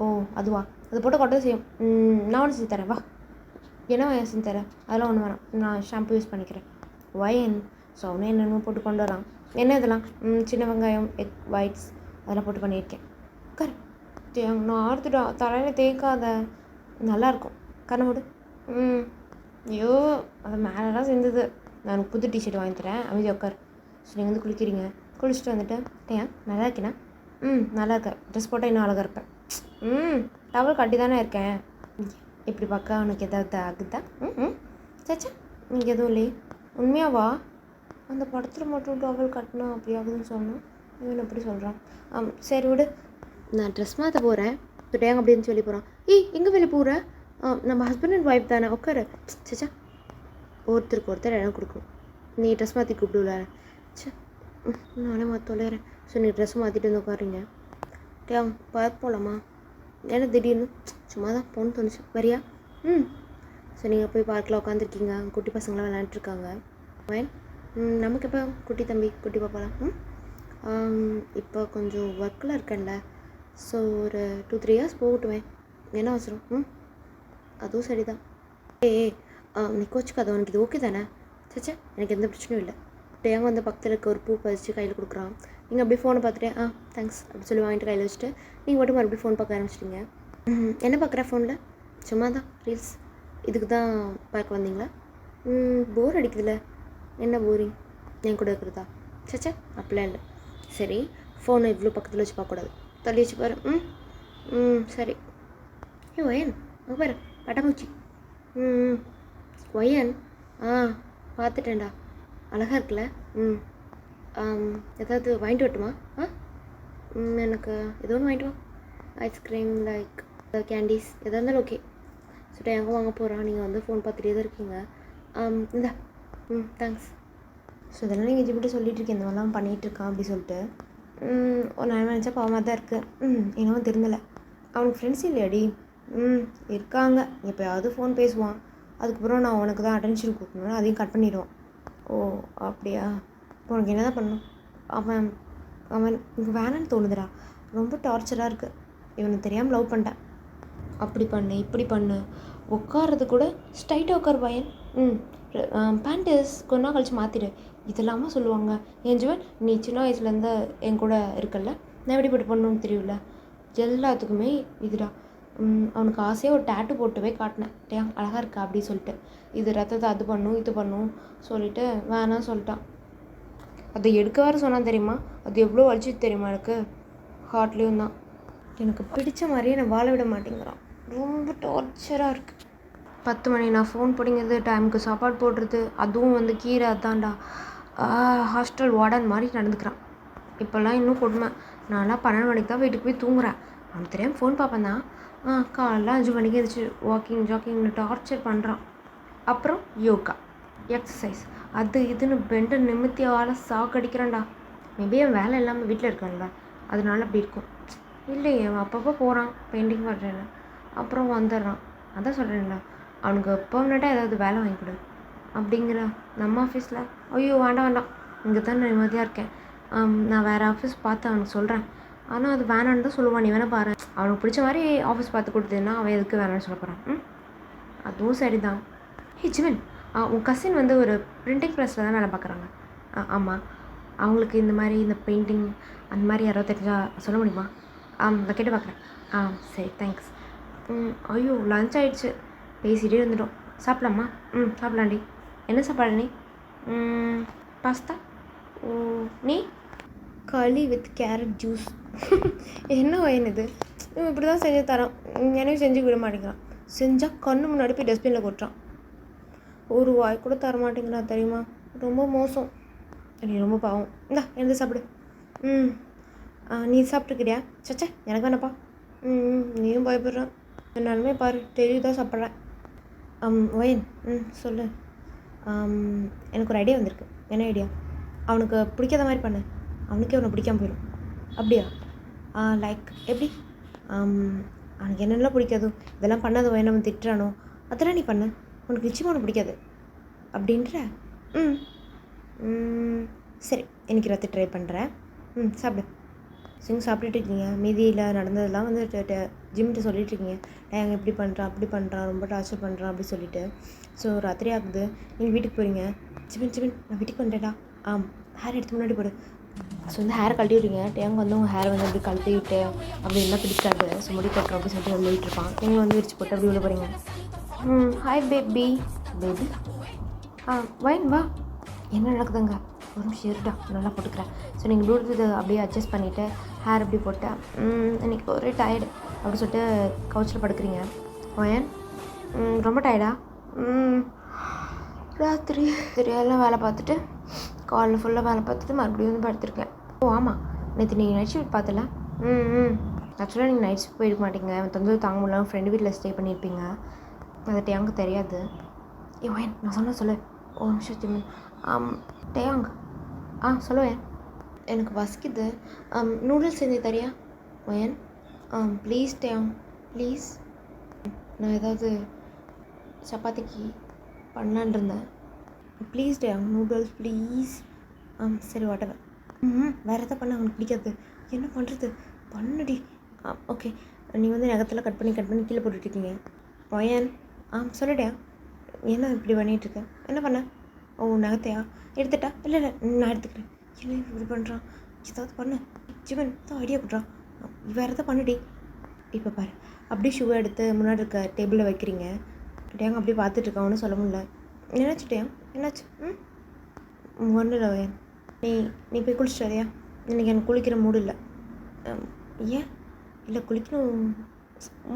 ஓ அதுவா? அது போட்டு கொட்டை செய்யும். நான் ஒன்று செஞ்சு தரேன் வா. என்ன வயன் செஞ்சு தரேன்? அதெல்லாம் ஒன்று வேணாம். நான் ஷாம்பு யூஸ் பண்ணிக்கிறேன். வயன் ஸோ அவனே என்னென்னமோ போட்டு கொண்டு வரான். என்ன இதெல்லாம்? சின்ன வெங்காயம் எக் ஒயிட்ஸ் அதெல்லாம் போட்டு பண்ணியிருக்கேன். நான் ஆறுத்துடா தலையில் தேய்க்காத. நல்லாயிருக்கும். கண்ணை மூடு. ஐயோ அதை மேலெலாம் செஞ்சது. நான் எனக்கு புது டிஷர்ட் வாங்கி தரேன். அமைதி உட்கார். ஸோ நீங்கள் வந்து குளிக்கிறீங்க. குளிச்சுட்டு வந்துட்டு ஏன் நல்லா இருக்கேனா? நல்லா இருக்கேன். ட்ரெஸ் போட்டால் இன்னும் அழகாக இருப்பேன். டவல் கட்டி தானே இருக்கேன். இப்படி பார்க்க உனக்கு எதாவது ஆகுதா? சச்சா நீங்கள் எதுவும் இல்லையே. உண்மையாவா? அந்த படத்தில் மட்டும் டவல் கட்டினா அப்படி ஆகுதுன்னு சொன்னோம். இவன் எப்படி சொல்கிறான்? சரி விடு. நான் ட்ரெஸ் மாற்ற போகிறேன். டேங்க அப்படின்னு சொல்லி போகிறான். எங்கே வெளியே போகிற? நம்ம ஹஸ்பண்ட் அண்ட் ஒய்ஃப் தானே உட்காரு. சச்சா ஒருத்தருக்கு ஒருத்தர் இடம் கொடுக்கும். நீ ட்ரெஸ் மாற்றி கூப்பிடுவில. சே நானே மாற்ற தொலைகிறேன். ஸோ நீ ட்ரெஸ் மாற்றிட்டு வந்து உட்காருங்க. டேங் பார்க்க போகலாமா? ஏன்னா திடீர்னு சும்மா தான் போன்னு தோணுச்சு. வரியா? ஸோ நீங்கள் போய் பார்க்கில் உட்காந்துருக்கீங்க. குட்டி பசங்களாம் விளையாண்டுருக்காங்க. வயன் நமக்கு எப்போ குட்டி தம்பி குட்டி பாப்பாலாம்? இப்போ கொஞ்சம் ஒர்க்கில் இருக்கேன்ல. ஸோ ஒரு 2-3 இயர்ஸ் போகட்டுவேன். என்ன அவசரம்? அதுவும் சரிதான். நீ கோச்சுக்காத. உனக்கு இது ஓகே தானே? சச்சா எனக்கு எந்த பிரச்சனையும் இல்லை. டேங்க வந்து பக்கத்தில் இருக்க ஒரு பூ பதிச்சு கையில் கொடுக்குறான். நீங்கள் அப்படியே ஃபோனை பார்த்துட்டு தேங்க்ஸ் அப்படி சொல்லி வாங்கிட்டு கையில் வச்சுட்டு நீங்கள் மட்டும் மறுபடியும் ஃபோன் பார்க்க ஆரம்பிச்சிட்டிங்க. என்ன பார்க்குற ஃபோனில்? சும்மா தான் ரீல்ஸ். இதுக்கு தான் பார்க்க வந்தீங்களா? போர் அடிக்குதுல்ல. என்ன போரிங்? என் கூட இருக்கிறதா? சச்சா அப்படிலாம் இல்லை. சரி ஃபோனை இவ்வளோ பக்கத்தில் வச்சு பார்க்கக்கூடாது. தள்ளி வச்சு பாரு. சரி. ஒயன் அங்கே பாரு பட்டாம்பூச்சி. ஒயன் பார்த்துட்டேன்டா. அழகாக இருக்குல்ல? ஏதாவது வாங்கிட்டு வரட்டுமா? எனக்கு ஏதோ ஒன்று வாங்கிட்டு வா. ஐஸ்கிரீம் லைக் கேண்டீஸ் எதாக இருந்தாலும் ஓகே. சொல்லிட்டு எங்கே வாங்க போகிறான்? நீங்கள் வந்து ஃபோன் பார்த்துட்டே தான் இருக்கீங்க. இந்தா தேங்க்ஸ். ஸோ இதெல்லாம் நீங்கள் இப்படி சொல்லிகிட்டு இருக்கேன். இந்த மாதிரிலாம் பண்ணிகிட்ருக்கான் அப்படி சொல்லிட்டு ஒரு நான் நினச்சா பாவமாக தான் இருக்குது. என்னவோ தெரிஞ்சலை. அவனுக்கு ஃப்ரெண்ட்ஸ் இல்லையாடி? இருக்காங்க. எப்போயாவது ஃபோன் பேசுவான். அதுக்கப்புறம் நான் உனக்கு தான் அட்டென்ஷன் கொடுக்கணும். அதையும் கட் பண்ணிவிடுவான். ஓ அப்படியா? இப்போ உனக்கு என்ன தான் பண்ணணும்? அவன் அவன் இங்கே வேணான்னு தோணுதுடா. ரொம்ப டார்ச்சராக இருக்குது. இவனுக்கு தெரியாமல் லவ் பண்ணிட்டேன். அப்படி பண்ணு இப்படி பண்ணு, உட்கார்றது கூட ஸ்ட்ரைட்டாக உட்கார் பையன். பேண்ட்டு கொஞ்ச நாள் கழிச்சு மாற்றிடு, இதெல்லாமா சொல்லுவாங்க. என் ஜீவன், நீ சின்ன வயசுலேருந்து என் கூட இருக்கல, நான் எப்படிப்பட்ட பொண்ணுன்னு தெரியும்ல. எல்லாத்துக்குமே இதுடா. அவனுக்கு ஆசையாக ஒரு டேட்டு போட்டுவே காட்டினேன். டேன் அழகாக இருக்கா அப்படி சொல்லிட்டு. இது ரத்தத்தை அது பண்ணும் இது பண்ணும் சொல்லிவிட்டு வேணாம் சொல்லிட்டான். அதை எடுக்க வேறு சொன்னான் தெரியுமா? அது எவ்வளோ வலிச்சிட்டு தெரியுமா எனக்கு? ஹார்ட்லேயும் தான். எனக்கு பிடிச்ச மாதிரியே நான் வாழ விட மாட்டேங்கிறான். ரொம்ப டார்ச்சராக இருக்குது. 10 மணி நான் ஃபோன் பிடிங்கிறது, டைமுக்கு சாப்பாடு போடுறது, அதுவும் வந்து கீரை அதான்டா. ஹாஸ்டல் வார்டன் மாதிரி நடந்துக்கிறான். இப்போல்லாம் இன்னும் கொடுமை. நான்லாம் 12 மணிக்கு தான் வீட்டுக்கு போய் தூங்குறேன். அவனுக்கு தெரியாமல் ஃபோன் பார்ப்பேன் தான். காலைல 5 மணிக்கு எதிர்த்து ஜாக்கிங்னு டார்ச்சர் பண்ணுறான். அப்புறம் யோகா, எக்ஸசைஸ், அது இதுன்னு பெண்டை நிமித்தியால் சாக்கடிக்கிறான்டா. மேபி அவன் வேலை இல்லாமல் வீட்டில் இருக்கான்ல, அதனால அப்படி இருக்கும். இல்லையே, அவன் அப்பப்போ போகிறான் பெயிண்டிங் பண்ணுறேன்னு, அப்புறம் வந்துடுறான். அதான் சொல்கிறேன்ல, அவனுக்கு பெர்மனெண்ட்டாக ஏதாவது வேலை வாங்கி கொடு அப்படிங்கிற. நம்ம ஆஃபீஸில் ஐயோ வேண்டாம், இங்கே தான் நான் நிம்மதியாக இருக்கேன். நான் வேறு ஆஃபீஸ் பார்த்து அவனுக்கு சொல்கிறேன். ஆனால் அது வேணான்னு தான் சொல்லுவான். நீ வேணால் பாரு, அவனுக்கு பிடிச்ச மாதிரி ஆஃபீஸ் பார்த்து கொடுத்ததுன்னா அவன் எதுக்கு வேணான்னு சொல்ல போகிறான். அதுவும் சரி தான். ஹே ஜிவன், உன் கசின் வந்து ஒரு பிரிண்டிங் ப்ரெஸ்ஸில் தான் வேலை பார்க்குறாங்க. ஆமாம், அவங்களுக்கு இந்த மாதிரி இந்த பெயிண்டிங் அந்த மாதிரி யாராவது தெரிஞ்சால் சொல்ல முடியுமா? நான் கேட்டு பார்க்குறேன். சரி தேங்க்ஸ். ஐயோ லஞ்ச் ஆகிடுச்சு, பேசிகிட்டே இருந்துட்டோம். சாப்பிட்லாமா? சாப்பிட்லாண்டி. என்ன சாப்பாடு நீ? பாஸ்தா. ஓ, நீ? களி வித் கேரட் ஜூஸ். என்ன வயன் இது? இப்படி தான் செஞ்சு தரான். என்னையும் செஞ்சு விட மாட்டேங்கிறான். செஞ்சால் கண்ணு முன்னாடி போய் டஸ்ட்பினில் கொட்டுறான். ஒரு வாய் கூட தர மாட்டேங்கிறா தெரியுமா? ரொம்ப மோசம். நீ ரொம்ப பாவம். இந்தா எழுந்து சாப்பிடு. நீ சாப்பிட்டுக்கிறியா? சச்சா எனக்கு வேணப்பா. நீயும் பயப்படுறான். என்னாலுமே பாரு, டெய்லி தான் சாப்பிட்றேன். ஒயன், சொல்லு. எனக்கு ஒரு ஐடியா வந்திருக்கு. என்ன ஐடியா? அவனுக்கு பிடிக்காத மாதிரி பண்ணு. அவனுக்கே அவனை பிடிக்காமல் போயிடும். அப்படியா? லைக் எப்படி? அவனுக்கு என்னென்னலாம் பிடிக்காதோ இதெல்லாம் பண்ணாத ஒயன் அவன் திட்டுறானோ அதெல்லாம் நீ பண்ணு. உனக்கு நிச்சயமாக அவனுக்கு பிடிக்காது அப்படின்ற. சரி, இன்னைக்கு ராத்திரி ட்ரை பண்ணுறேன். சாப்பிடு. சாப்பிட்டுட்டு இருக்கீங்க, மீதியில் நடந்ததெல்லாம் வந்து ஜிம்கிட்ட சொல்லிட்டுருக்கீங்க. டேங்க இப்படி பண்ணுறான் அப்படி பண்ணுறான், ரொம்ப டார்ச்சர் பண்ணுறான் அப்படி சொல்லிவிட்டு. ஸோ ராத்திரி ஆகுது, நீங்கள் வீட்டுக்கு போகிறீங்க. ஜிமின் நான் வீட்டுக்கு வந்துட்டேடா. ஹேர் எடுத்து முன்னாடி போடு. ஸோ வந்து ஹேர் கழட்டி விட்றீங்க. டேங்க வந்து உங்கள் ஹேரை வந்து அப்படி கழட்டி விட்டு அப்படி எல்லாம் பிடிக்காது. ஸோ முடி கட்டுறோம் அப்படி சொல்லிட்டு வந்து இருப்பான். நீங்கள் வந்து விரிச்சு போட்டு அப்படி உள்ள போகிறீங்க. Hi baby. வைன் வா. என்ன நடக்குதுங்க? ஒரு நிமிஷம் இருடா, நல்லா போட்டுக்கிறேன். ஸோ நீங்கள் ப்ளூடூத் அப்படியே அட்ஜஸ்ட் பண்ணிவிட்டு ஹேர் அப்படி போட்டேன். இன்றைக்கி ஒரே டயர்டு அப்படி சொல்லிட்டு கவுச்சில் படுக்கிறீங்க. ஓயன், ரொம்ப டயர்டா? ராத்திரி எல்லாம் வேலை பார்த்துட்டு காலைல ஃபுல்லாக வேலை பார்த்துட்டு மறுபடியும் வந்து படுத்துருக்கேன். ஓ ஆமாம், நேற்று நீங்கள் நைட் ஷிஃப்ட் பார்த்தல. ஆக்சுவலாக நீங்கள் நைட் ஷிஃப்ட் போயிருக்க மாட்டீங்க. தொந்தரவு தாங்க முடியல, ஃப்ரெண்டு வீட்டில் ஸ்டே பண்ணியிருப்பீங்க. அது டேயாங்க தெரியாது. ஓயன், நான் சொன்ன சொல்லு. ஓ நிமிஷம் ஜிமின். டேயாங், சொல்லுவேன். எனக்கு வசிக்குது. நூடுல்ஸ் செஞ்சு தரியா ஒயன்? Please டேயாங் please. நான் ஏதாவது சப்பாத்திக்கு பண்ணலான் இருந்தேன். ப்ளீஸ் டேயாங், நூடுல்ஸ் ப்ளீஸ். சரி வாட்டவர். வேறு எதாவது பண்ண அவனுக்கு பிடிக்காது. என்ன பண்ணுறது? பண்ணுடி. ஓகே, நீ வந்து நகத்தில் கட் பண்ணி கீழே போட்டுட்ருக்கீங்க. ஒயன், சொல்லுடியா. என்ன இப்படி பண்ணிகிட்ருக்க? என்ன பண்ண? ஓ நகத்தையா எடுத்துட்டா? இல்லை நான் எடுத்துக்கிறேன். என்ன இப்படி பண்ணுறான்? ஏதாவது பண்ணு ஜிவன், தான் ஐடியா பண்ணுறான். வேறு எதாவது பண்ணுடி. இப்போ பாரு, அப்படியே ஷூவை எடுத்து முன்னாடி இருக்க டேபிளில் வைக்கிறீங்க. டேங்க அப்படியே பார்த்துட்ருக்கான், ஒன்றும் சொல்ல முடியல. என்னாச்சுட்டியா? என்னாச்சு? ஒன்றும் இல்லை வயன். நீ போய் குளிச்சுட்டு வரையா? இன்றைக்கி எனக்கு குளிக்கிற மூடு இல்லை. ஏன் இல்லை? குளிக்கணும்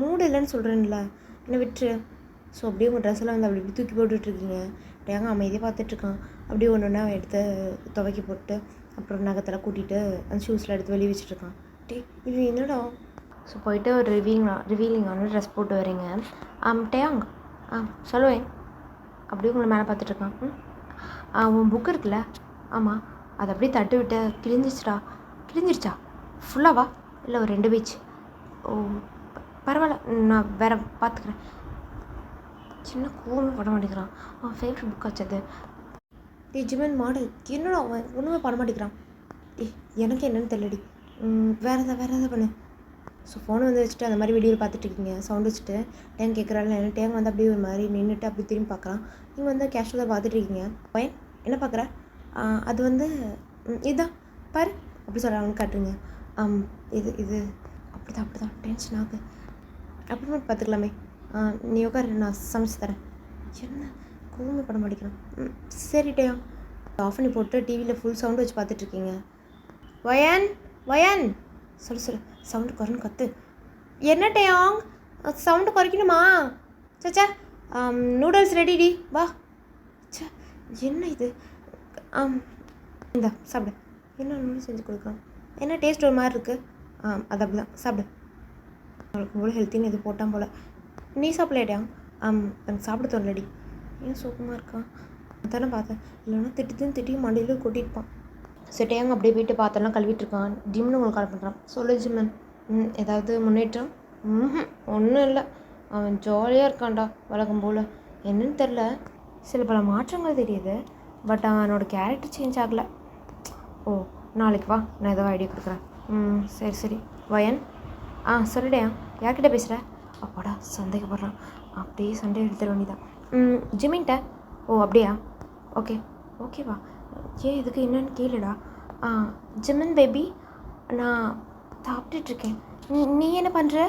மூடு இல்லைன்னு சொல்கிறேன்ல, என்ன விட்டுரு. ஸோ அப்படியே உங்கள் ட்ரெஸ்ஸெல்லாம் வந்து அப்படி தூக்கி போட்டுட்ருக்கீங்க. டேங்க அமைதியாக பார்த்துட்ருக்கான். அப்படியே ஒன்று ஒன்றா எடுத்து துவைக்க போட்டு அப்புறம் நகத்தெல்லாம் கூட்டிகிட்டு அந்த ஷூஸில் எடுத்து வெளியே வச்சுட்ருக்கான். இது என்னடா? ஸோ போயிட்டு ஒரு ரிவீலிங்கான ட்ரெஸ் போட்டு வரீங்க. டேயாங், சொல்லுவேன். அப்படியே உங்களை மேலே பார்த்துட்ருக்கான். உன் புக்கு இருக்குல்ல? ஆமாம், அதை அப்படியே தட்டு விட்டு கிழிஞ்சிருச்சா? ஃபுல்லாவா? இல்லை ஒரு 2 பேஜ். ஓ பரவாயில்ல, நான் வேறு பார்த்துக்கிறேன். சின்ன கோவமே பண்ண மாட்டேங்கிறான். அவன் ஃபேவரட் புக் ஆச்சது. ஜிமன் மாடல். என்னடா அவன் ஒன்றுமே பண்ண மாட்டேங்கிறான். ஏய் எனக்கு என்னன்னு தெரியலடி. வேறு எதாவது பண்ணு. ஸோ ஃபோனை வந்து வச்சுட்டு அந்த மாதிரி வீடியோவில் பார்த்துட்ருக்கீங்க, சவுண்ட் வச்சுட்டு டேங் கேட்குறாள். என்ன டேங் வந்து அப்படியே ஒரு மாதிரி நின்றுட்டு அப்படி திரும்பி பார்க்குறான். நீங்கள் வந்து கேஷுவலாக பார்த்துட்ருக்கீங்க. பையன் என்ன பார்க்குற? அது வந்து இதுதான் பாரு அப்படி சொல்கிறாங்கன்னு காட்டுறீங்க. இது அப்படி தான் டென்ஷன் ஆகுது. அப்புறமா பார்த்துக்கலாமே. நீ உட்காரு, நான் சமைச்சு தரேன். என்ன கோவமே பட மாட்டேங்கிறான். சரி டேம். ஆஃப் பண்ணி போட்டு டிவியில் ஃபுல் சவுண்டு வச்சு பார்த்துட்ருக்கீங்க. வயன் சொல்லு சவுண்டு குறைன்னு கற்று. என்ன டேயாங் சவுண்டு குறைக்கணுமா? சச்சா நூடுல்ஸ் ரெடிடி வா. சே என்ன இது? இந்த சாப்பிடு. என்ன நூடுல்ஸ் செஞ்சு கொடுக்குறான்? என்ன டேஸ்ட் ஒரு மாதிரி இருக்குது. அது அப்படி தான் சாப்பிடு. அவளுக்கு இவ்வளோ ஹெல்த்தின்னு இது போட்டான் போல். நீ சாப்பிடலையாடியாங்? எனக்கு சாப்பிட தோணலடி. ஏன் சோகமாக இருக்கான்? தானே பார்த்தேன். இல்லைன்னா திட்டி மண்டையில் கொட்டியிருப்பான். செட்டையாங்க அப்படியே போயிட்டு பார்த்தெல்லாம் கழுவிட்டு இருக்கான். ஜிம்னு உங்களுக்கு கால் பண்ணுறான். சொல்லு ஜிம்மன். ஏதாவது முன்னேற்றம்? ஒன்றும் இல்லை. அவன் ஜாலியாக இருக்கான்டா வழக்கம் போல். என்னன்னு தெரில, சில பல மாற்றங்கள் தெரியுது. பட் அவனோட கேரக்டர் சேஞ்ச் ஆகலை. ஓ நாளைக்கு வா, நான் ஏதோ ஐடியா கொடுக்குறேன். சரி வயன். சொல்லுடையா, யார்கிட்ட பேசுகிற? அப்பாடா சந்தேகப்படுறான். அப்படியே சண்டை எடுத்துட வேண்டியதான். ஜிம்மின்ட்ட. ஓ அப்படியா? ஓகேவா? ஏன் இதுக்கு என்னன்னு கேளுடா. ஜிம்மன் பேபி, நான் சாப்பிட்டுட்ருக்கேன். நீ என்ன பண்ணுற?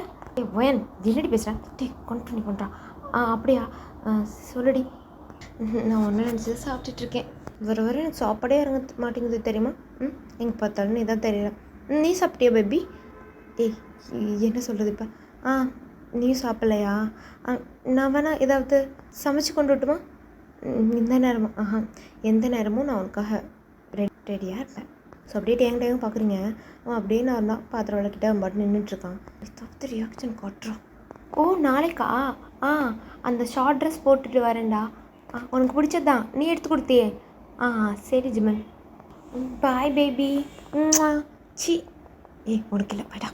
வயன் என்னடி பேசுகிறேன்? கண்டினியூ பண்ணுறான். அப்படியா? சொல்லுடி. நான் ஒன்று நினச்சி சாப்பிட்டுட்ருக்கேன். வர எனக்கு சாப்பாடே இறங்க மாட்டேங்குது தெரியுமா? எங்கே பார்த்தாலும் நீ தான் தெரியல. நீ சாப்பிட்டியா பேபி? ஏய் என்ன சொல்கிறது இப்போ? நீயும் சாப்பிட்லையா? நான் வேணா ஏதாவது சமைச்சு கொண்டு விட்டுமா? இந்த நேரமா? எந்த நேரமும் நான் உனக்காக ரெடியாக இருப்பேன். ஸோ அப்படியே டேங்க பார்க்குறீங்க. அவன் அப்படியே நான் தான் பாத்திரம் விளக்கிட்ட அவன் பாட்டு நின்றுட்டுருக்கான். தவிர்த்து ரியாக்ஷன் காட்டுறான். ஓ நாளைக்கா? அந்த ஷார்ட் ட்ரெஸ் போட்டுட்டு வரேன்டா. உனக்கு பிடிச்சது தான், நீ எடுத்து கொடுத்தியே. சரி ஜிமன். Boy baby. சி உனக்கு இல்லை போய்டா.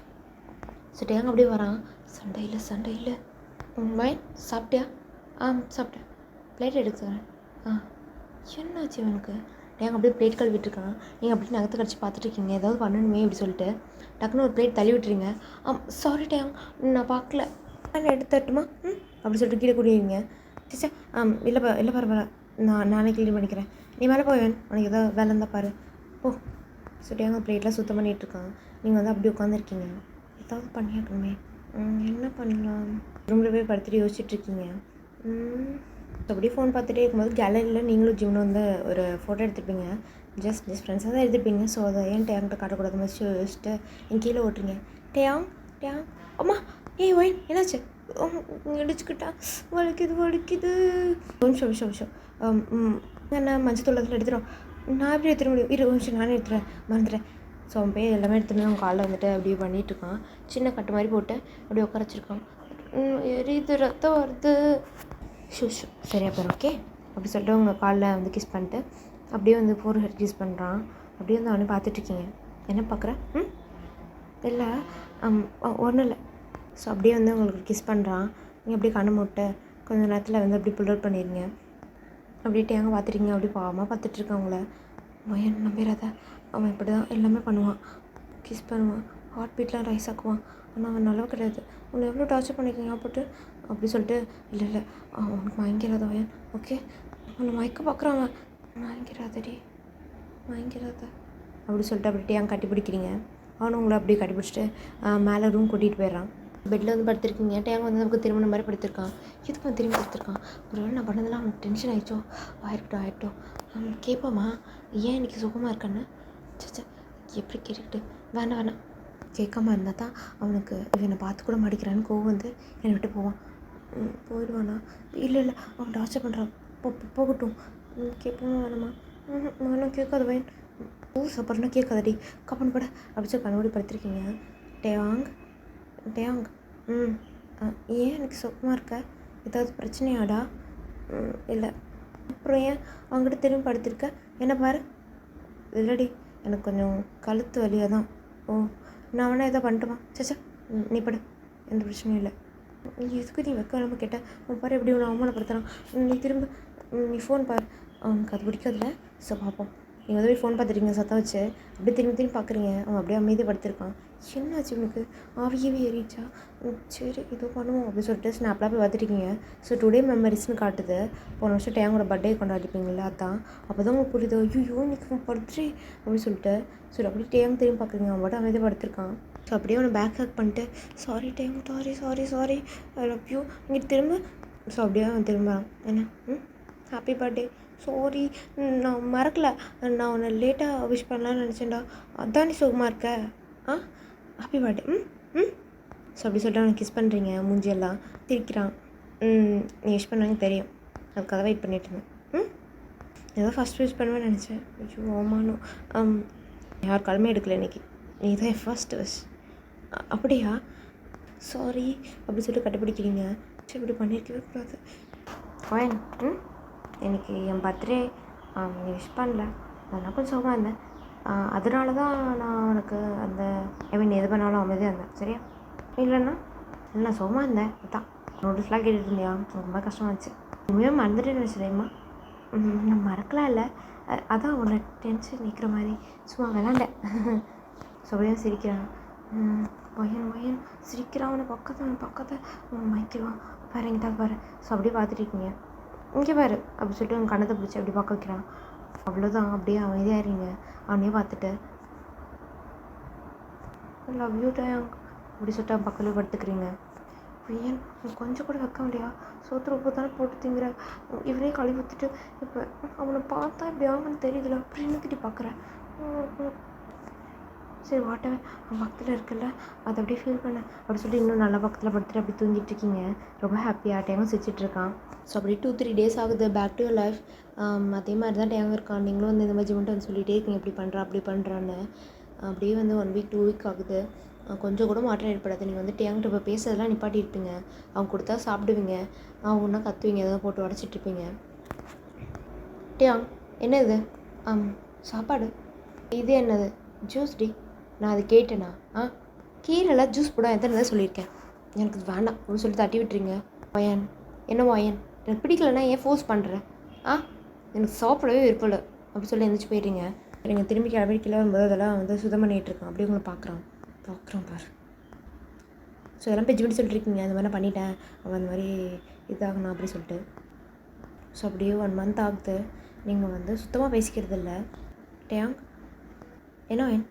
ஸோ டேங்க அப்படியே வரான். சண்டை இல்லை. வயன் சாப்பிட்டியா? சாப்பிட்டேன். பிளேட் எடுக்க தரேன். என்னாச்சு இவனுக்கு? டேங்க அப்படியே பிளேட் கழுவிட்டுருக்கான். நீங்கள் அப்படி நகத்தை கடிச்சு பார்த்துட்ருக்கீங்க. ஏதாவது பண்ணணுமே இப்படி சொல்லிட்டு டக்குன்னு ஒரு பிளேட் தள்ளி விட்டுறீங்க. சாரி டேங், நான் பார்க்கல. நான் எடுத்து தட்டுமா? அப்படி சொல்லிட்டு கீழே கூடியவங்க. சிச்சா இல்லை பரவாயில்ல, நான் நானே க்ளீன் பண்ணிக்கிறேன். நீ மேலே போவேன், உனக்கு ஏதாவது வேலை இருந்தால் பாரு. ஓ சுட்டியாங்க பிளேட்லாம் சுத்தம் பண்ணிகிட்ருக்கான். நீங்கள் வந்து அப்படி உட்காந்துருக்கீங்க. ஏதாவது பண்ணியாக்கணுமே. என்ன பண்ணலாம்? ரூமில் போய் படுத்துட்டு யோசிச்சுட்ருக்கீங்க. அப்படியே ஃபோன் பார்த்துட்டே இருக்கும்போது கேலரியில் நீங்களும் ஜிம்னு வந்து ஒரு ஃபோட்டோ எடுத்துருப்பீங்க. ஜஸ்ட் ஃப்ரெண்ட்ஸாக தான் எடுத்துருப்பீங்க. ஸோ அதை ஏன் டேங்கிட்ட காட்டக்கூடாது மாதிரி யோசிச்சுட்டு நீங்கள் கீழே ஓட்டுறீங்க. டேயாங் அம்மா ஒயின் என்னாச்சு? இடிச்சுக்கிட்டா வலிக்குது. ஒரு நிமிஷம். நான் மஞ்சள் தூளத்தில் எடுத்துடும். நான் எப்படி எடுத்துட முடியும்? 20 நிமிஷம் நானே எடுத்துகிறேன், மறந்துடுறேன். ஸோ அவன் போய் எல்லாமே எடுத்துகிட்டு அவன் காலில் வந்துட்டு அப்படியே பண்ணிகிட்ருக்கான். சின்ன கட்டு மாதிரி போட்டு அப்படியே உட்கார வச்சுருக்கான். எரியுது, ரத்தம் வருது. ஷூ சரியா போயிடும். ஓகே அப்படி சொல்லிட்டு உங்கள் காலில் வந்து கிஸ் பண்ணிட்டு அப்படியே வந்து ஃபோர் ஹெட் கிஸ் பண்ணுறான். அப்படியே வந்து அவனை பார்த்துட்ருக்கீங்க. என்ன பார்க்குறேன்? இல்லை ஒன்றும் இல்லை. ஸோ அப்படியே வந்து உங்களுக்கு கிஸ் பண்ணுறான். நீங்கள் அப்படியே கண்ணு மூட்டை கொஞ்சம் நேரத்தில் வந்து அப்படி புல் அவுட் பண்ணிடுங்க. அப்படியே டேங்க பார்த்துட்டீங்க. அப்படி பாவமாக பார்த்துட்ருக்கான் உங்களை. வயன் நம்பிடாத, அவன் இப்படி தான் எல்லாமே பண்ணுவான். கிஸ் பண்ணுவான், ஹார்ட் பீட்லாம் ரைஸ் ஆக்குவான். ஆனால் அவன் நல்லவ கிடையாது. உன்னை எவ்வளோ டார்ச்சர் பண்ணிக்கிங்க போட்டு அப்படி சொல்லிட்டு இல்லை அவனுக்கு மயங்கிறாத வயன். ஓகே உன்னை மயக்க பார்க்குறான் அவன். மயங்கிறாத அப்படி சொல்லிட்டு அப்படி டேங்க கட்டி பிடிக்கிறீங்க. அவனும் உங்களை அப்படியே கட்டி பிடிச்சிட்டு மேலே ரூம் கூட்டிகிட்டு போயிடுறான். பெட்டில் வந்து படுத்திருக்கீங்க. டேங்க வந்து நமக்கு திருமணம் மாதிரி படுத்திருக்கான். எதுக்கு அவன் திரும்பி படுத்திருக்கான்? ஒரு வேளை நான் பண்ணதெல்லாம் அவனுக்கு டென்ஷன் ஆகிடுச்சோ? ஆயிரட்டும் அவனுக்கு கேட்போமா ஏன் இன்றைக்கி சுகமாக இருக்கான்னு? சச்சா எப்படி கேட்டுக்கிட்டு வேணாம் கேட்காம இருந்தால் தான் அவனுக்கு இவனை பார்த்து கூட மாட்டிக்கிறான்னு கோவம் வந்து என்னை விட்டு போவான். போயிடுவானா? இல்லை அவன் டார்ச்சர் பண்ணுறான். போகட்டும். கேட்போமா வேணாமா? வேணாம் கேட்காத வயன். சாப்பிட்றனா கேட்காதடி கப்பன் பட அப்படிச்சா கண்ணோடி படுத்திருக்கீங்க. டேயாங் ஏன் எனக்கு சுகமாக இருக்க? ஏதாவது பிரச்சனையாடா? இல்லை. அப்புறம் ஏன் அவங்ககிட்ட திரும்பி படுத்திருக்க? என்ன பாரு. இல்லடி எனக்கு கொஞ்சம் கழுத்து வலியாக தான். ஓ நான் வேணா எதாவது பண்ணட்டுமா? சச்சா நீ படு, எந்த பிரச்சனையும் இல்லை. எதுக்கு நீ வைக்காம கேட்டேன்? அவன் பாரு எப்படி ஒன்று அவமானப்படுத்துகிறான். நீ திரும்ப நீ ஃபோன் பாரு. அவனுக்கு அது பிடிக்காதுல்ல. ஸோ பார்ப்போம். நீங்கள் வந்து போய் ஃபோன் பார்த்துட்டீங்க சத்தம் வச்சு, அப்படியே திரும்பி திரும்பி பார்க்குறீங்க. அவன் அப்படியே அமைதியாக படுத்திருக்கான். என்னாச்சு உனக்கு? ஆவியவே ஏறிச்சா? சரி ஏதோ பண்ணுவோம் அப்படின்னு சொல்லிட்டு ஸ்னாப்லாம் போய் பார்த்துருக்கீங்க. ஸோ டுடே மெமரிஸ்னு காட்டுது. போன வருஷம் டேங்கோட பர்த்டே கொண்டாடிப்பீங்களா, அதான். அப்போ தான் உங்களுக்கு புரியுது, ஐயோ இன்னைக்கு பர்த்டே அப்படின்னு சொல்லிட்டு. ஸோ அப்படியே டேங் திரும்பி பார்க்குறீங்க. அவன் மட்டும் அமைதியாக படுத்திருக்கான். ஸோ அப்படியே அவனை பேக் ஹேக் பண்ணிட்டு, சாரி டேங், sorry sorry sorry, I love you, இங்கே திரும்ப. ஸோ அப்படியே அவன் திரும்புகிறான். என்ன ஹாப்பி பர்த்டே, சாரி நான் மறக்கலை, நான் உன்னை லேட்டாக விஷ் பண்ணலான்னு நினச்சேன்டா, அதான் நீ சுகமாக இருக்க. Happy birthday. ஸோ அப்படி சொல்லிட்டு அவனை கிஸ் பண்ணுறீங்க. மூஞ்சியெல்லாம் திரிக்கிறான். நீ விஷ் பண்ணுவாங்க தெரியும், அதுக்காக வெயிட் பண்ணிட்டு இருந்தேன். ஏதோ ஃபஸ்ட் விஷ் பண்ணுவேன்னு நினச்சேன். ஐயோ ஆமானோ. யார் காலமே எடுக்கல இன்றைக்கி, நீ தான் என் ஃபர்ஸ்ட் விஷ். அப்படியா? சாரி அப்படி சொல்லிட்டு கண்டுபிடிக்கிறீங்க. சரி இப்படி பண்ணியிருக்கவே கூடாது. ஃபைன். எனக்கு என் பர்த்டே நீ விஷ் பண்ணல, அதெல்லாம் கொஞ்சம் சோகமாக இருந்தேன். அதனால தான் நான் உனக்கு அந்த எது பண்ணாலும் அமைதியாக இருந்தேன். சரியா? இல்லைன்னா நான் சோகமாக இருந்தேன், அதான் நோட்டீஸ்லாம் கேட்டுட்டு இருந்தியா, ரொம்ப கஷ்டமாக இருந்துச்சு. உண்மையாக மறந்துட்டு நினச்சிடேம்மா. நான் மறக்கலாம் இல்லை, அதான் உன்னை டென்ஷன் நிற்கிற மாதிரி சும்மா விளாண்டேன். சொல்லியும் சிரிக்கிறான். பையன் சிரிக்கிறான். அவனை பக்கத்தை மயக்கிடுவான். பாரு எங்கிட்ட பாரு. ஸோ அப்படியே பார்த்துட்டு இருக்கீங்க. இங்கே பாரு அப்படி சொல்லிட்டு அவன் கண்ணத்தை பிடிச்சி அப்படி பார்க்க வைக்கிறான். அவ்வளோதான், அப்படியே அமைதியாகிறீங்க. அவனையே பார்த்துட்டு லவ் யூ டேங் அப்படி சொல்லிட்டு அவன் பக்கத்தில் படுத்துக்கிறீங்க. பையன் கொஞ்சம் கூட வைக்க முடியா, சோத்துரு உப்பு தானே போட்டு திங்கிற, இவனே கழுவி ஊற்றிட்டு இப்போ அவனை பார்த்தா இப்படி ஆகுன்னு தெரியுதுல, அப்படின்னு திட்டி பார்க்குறேன். சரி வாட்டவன் அவன் பக்கத்தில் இருக்குல்ல, அதை அப்படியே ஃபீல் பண்ண அப்படி சொல்லிட்டு இன்னும் நல்லா பக்கத்தில் படுத்துட்டு அப்படி தூங்கிட்டு இருக்கீங்க. ரொம்ப ஹாப்பியாக டேங்கும் சிரிச்சிட்ருக்கான். ஸோ அப்படி 2-3 days ஆகுது. Back to your life. அதே மாதிரி தான் டேங்கும் இருக்கான். நீங்களும் வந்து இந்த மாதிரி ஜிம்ட்டு வந்து சொல்லிகிட்டே இருக்கீங்க, இப்படி பண்ணுறான் அப்படி பண்ணுறான்னு. அப்படியே வந்து 1 week 2 week ஆகுது. கொஞ்சம் கூட மாற்றம் ஏற்படாது. நீங்கள் வந்து டேங்கிட்ட இப்போ பேசுறதெல்லாம் நிப்பாட்டியிருப்பீங்க. அவங்க கொடுத்தா சாப்பிடுவீங்க, அவங்க ஒன்றா கத்துவீங்க, எதாவது போட்டு உடச்சிட்ருப்பீங்க. டேங் என்ன இது? சாப்பாடு. இது என்னது? ஜூஸ் டி. நான் அது கேட்டேனா? கீரைலாம் ஜூஸ் போட எத்தனை தான் சொல்லியிருக்கேன், எனக்கு இது வேண்டாம் அப்படின்னு சொல்லி தட்டி விட்டுறீங்க. வயன் என்ன வயன், எனக்கு பிடிக்கலன்னா ஏன் ஃபோர்ஸ் பண்ணுறேன்? எனக்கு சாப்பிடவே விருப்பம் இல்லை அப்படி சொல்லி எழுந்திரிச்சு போயிடுறீங்க. நீங்கள் திரும்பி கிளம்பி கீழே வரும்போது அதெல்லாம் வந்து சுத்தம் பண்ணிகிட்டு இருக்கான். அப்படியே உங்களை பார்க்குறான் பாரு. ஸோ இதெல்லாம் பெஞ்சு பண்ணி சொல்லிட்டுருக்கீங்க, அந்த மாதிரி நான் பண்ணிட்டேன், அவன் அந்த மாதிரி இதாகணும் அப்படி சொல்லிட்டு. ஸோ அப்படியே 1 month ஆகுது. நீங்கள் வந்து சுத்தமாக பேசிக்கிறது இல்லை. டேங் என்ன வயன்?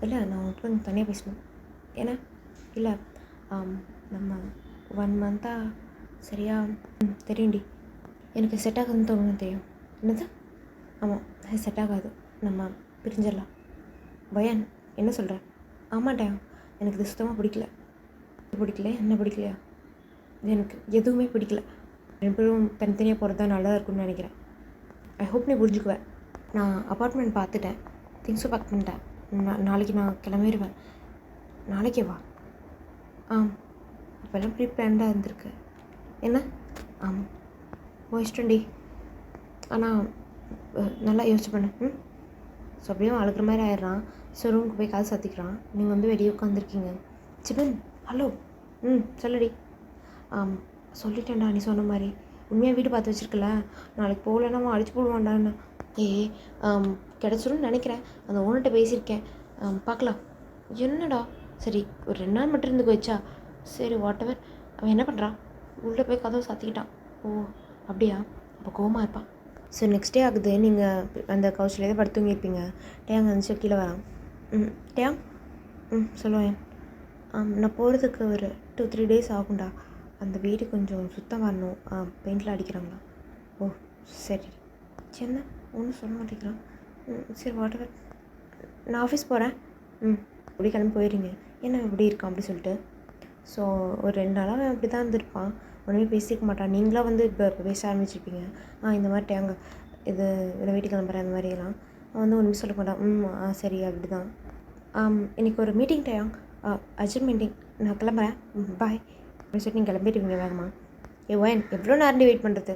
இல்லை நான் உங்களுக்கு கொஞ்சம் தனியாக பேசணும். ஏன்னா இல்லை நம்ம 1 month சரியா? தெரியும்டி, எனக்கு செட் ஆகாதுன்னு தோணுன்னு தெரியும். என்னது? ஆமாம், அது செட் ஆகாது, நம்ம பிரிஞ்சிடலாம். பயான் என்ன சொல்கிறேன்? ஆமாட்டேன், எனக்கு இது சுத்தமாக பிடிக்கல. என்ன பிடிக்கலையா? எனக்கு எதுவுமே பிடிக்கல. 2 பேரும் தனித்தனியாக போகிறது தான் நல்லா இருக்கும்னு நினைக்கிறேன். ஐ ஹோப் நீ புரிஞ்சுக்குவேன். நான் அப்பார்ட்மெண்ட் பார்த்துட்டேன், திங்ஸும் பேக் பண்ணிட்டேன். நாளைக்கு நான் கிளம்பிடுவேன். நாளைக்கே வா. இப்போல்லாம் ப்ரீ பிளான்டாக இருந்திருக்கு. என்ன? இஷ்டம்டி, ஆனால் நல்லா யோசிச்சு பண்ணு. ஸோ அப்படியே அழுகிற மாதிரி ஆயிடுறான். ஸோ ரூமுக்கு போய் காது சாத்திக்கிறான். நீங்கள் வந்து வெளியே உட்காந்துருக்கீங்க. சிவன் ஹலோ. சொல்லுடி. சொல்லிட்டேன்டா நீ சொன்ன மாதிரி. உண்மையாக வீடு பார்த்து வச்சுருக்கல, நாளைக்கு போகலன்னா அவன் அடிச்சு போடுவான்டான்னு. கிடச்சிரும்னு நினைக்கிறேன். அந்த ஓனர்கிட்ட பேசியிருக்கேன், பார்க்கலாம். என்னடா? சரி ஒரு 2 நாள் மட்டும் இருந்து போயிடுச்சா? சரி வாட்டவர். அவன் என்ன பண்ணுறான்? உள்ளே போய் கதவை சாத்திக்கிட்டான். ஓ அப்படியா? அப்போ கோவமாக இருப்பான். ஸோ நெக்ஸ்ட் டே ஆகுது. நீங்கள் அந்த கவுச்சிலே தான் படுத்து தூங்கியிருப்பீங்க. டேங் வந்துச்சு கீழே வரான். டேங் சொல்லுவேன். நான் போகிறதுக்கு ஒரு 2-3 days ஆகும்டா. அந்த வீடு கொஞ்சம் சுத்தம் வரணும், பெயிண்டில் அடிக்கிறாங்களா? ஓ சரி. என்ன ஒன்றும் சொல்ல மாட்டேங்கிறான். சரி வாட்டவர், நான் ஆஃபீஸ் போகிறேன். அப்படி கிளம்பி போயிடுறீங்க. என்ன இப்படி இருக்கான் அப்படி சொல்லிட்டு. ஸோ ஒரு 2 நாளாக அப்படி தான் இருந்திருப்பான். ஒன்றுமே பேசிக்க மாட்டான். நீங்களாக வந்து இப்போ பேச ஆரம்பிச்சிருப்பீங்க. இந்த மாதிரி டேங்க இது இல்லை வீட்டுக்கு கிளம்புறேன் அந்த மாதிரியெல்லாம். அவன் வந்து ஒன்றுமே சொல்ல மாட்டான். சரி அப்படி தான். இன்றைக்கி ஒரு மீட்டிங் டேங், அர்ஜென்ட் மீட்டிங், நான் கிளம்புறேன், பாய் அப்படின்னு சொல்லிட்டு நீங்கள் கிளம்பிடுவீங்க வேகமாக. ஒயன் எவ்வளோ நேரம் வெயிட் பண்ணுறது?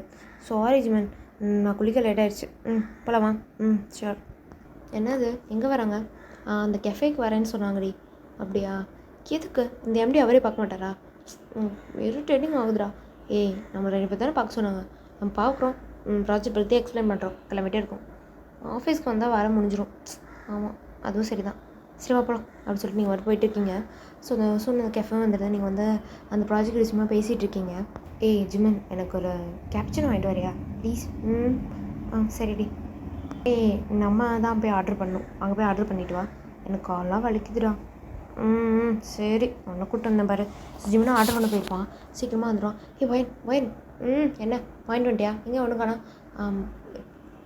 சாரி ஜிமன், நான் குளிக்க லேட் ஆகிடுச்சு. போகலாமா? ஷோர். என்னது எங்கே வராங்க? அந்த கெஃபேக்கு வரேன்னு சொன்னாங்கடி. அப்படியா? எதுக்கு? இந்த எம்டி அவரே பார்க்க மாட்டாரா? இரிட்டேட்டிங் ஆகுதுடா. நம்ம 2 பேர் தானே பார்க்க சொன்னாங்க, நம்ம பார்க்குறோம், ப்ராஜெக்ட் பற்றி எக்ஸ்பிளைன் பண்ணுறோம், கிளம்பிட்டே இருக்கோம். ஆஃபீஸ்க்கு வந்தால் வர முடிஞ்சிடும். ஆமாம், அதுவும் சரி தான். சரி போகலாம் அப்படின்னு சொல்லிட்டு நீங்கள் வர போயிட்டு இருக்கீங்க. ஸோ அந்த கெஃபே வந்துடுது. நீங்கள் வந்து அந்த ப்ராஜெக்ட் விஷயமா பேசிகிட்டு இருக்கீங்க. ஏய் ஜிமன், எனக்கு ஒரு கேப்சன் வாங்கிட்டு வரியா ப்ளீஸ்? சரிடி. ஏய் நம்ம தான் போய் ஆர்டர் பண்ணணும். அங்கே போய் ஆர்டர் பண்ணிவிட்டு வா. எனக்கு கால்லாம் வலிக்குதுடா. சரி, ஒன்றை கூப்பிட்டு வந்தேன் பாரு. ஜிம்னா ஆர்டர் பண்ண போயிருப்பான், சீக்கிரமாக வந்துடுவான். ஒயின் என்ன வாங்கிட்டு வந்துட்டியா? எங்கே ஒன்று காணோம்.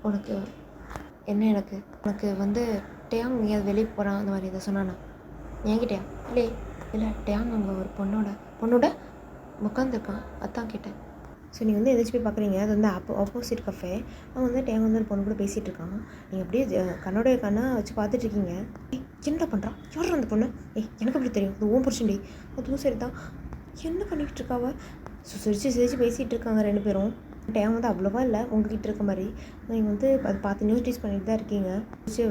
உனக்கு என்ன? உனக்கு வந்து டேயாங் எங்கேயாவது வெளியே போகிறான் அந்த மாதிரி இதை சொன்னானா என்கிட்டயா? இல்லை டேயாங் அங்கே ஒரு பொண்ணோட உட்காந்துருக்கான், அதான் கேட்டேன். ஸோ நீங்கள் வந்து எதாச்சும் போய் பார்க்குறீங்க. அது வந்து ஆப்போசிட் கஃபே. அவன் வந்து டேயாங் வந்து ஒரு பொண்ணு கூட பேசிகிட்டு இருக்கான். நீங்கள் அப்படியே கண்ணோடைய கண்ணாக வச்சு பார்த்துட்ருக்கீங்க. என்னடா பண்ணுறான்? யார் அந்த பொண்ணு? எனக்கு எப்படி தெரியும்? அது ஓம் புருஷன்டி. அதுவும் சரி தான். என்ன பண்ணிக்கிட்டு இருக்காவ? ஸோ சிரிச்சு பேசிகிட்டு இருக்காங்க 2 பேரும். டேயாங் வந்து அவ்வளோவா இல்லை உங்ககிட்ட இருக்க மாதிரி. நீங்கள் வந்து அதை பார்த்து நோட்டீஸ் பண்ணிட்டு தான் இருக்கீங்க.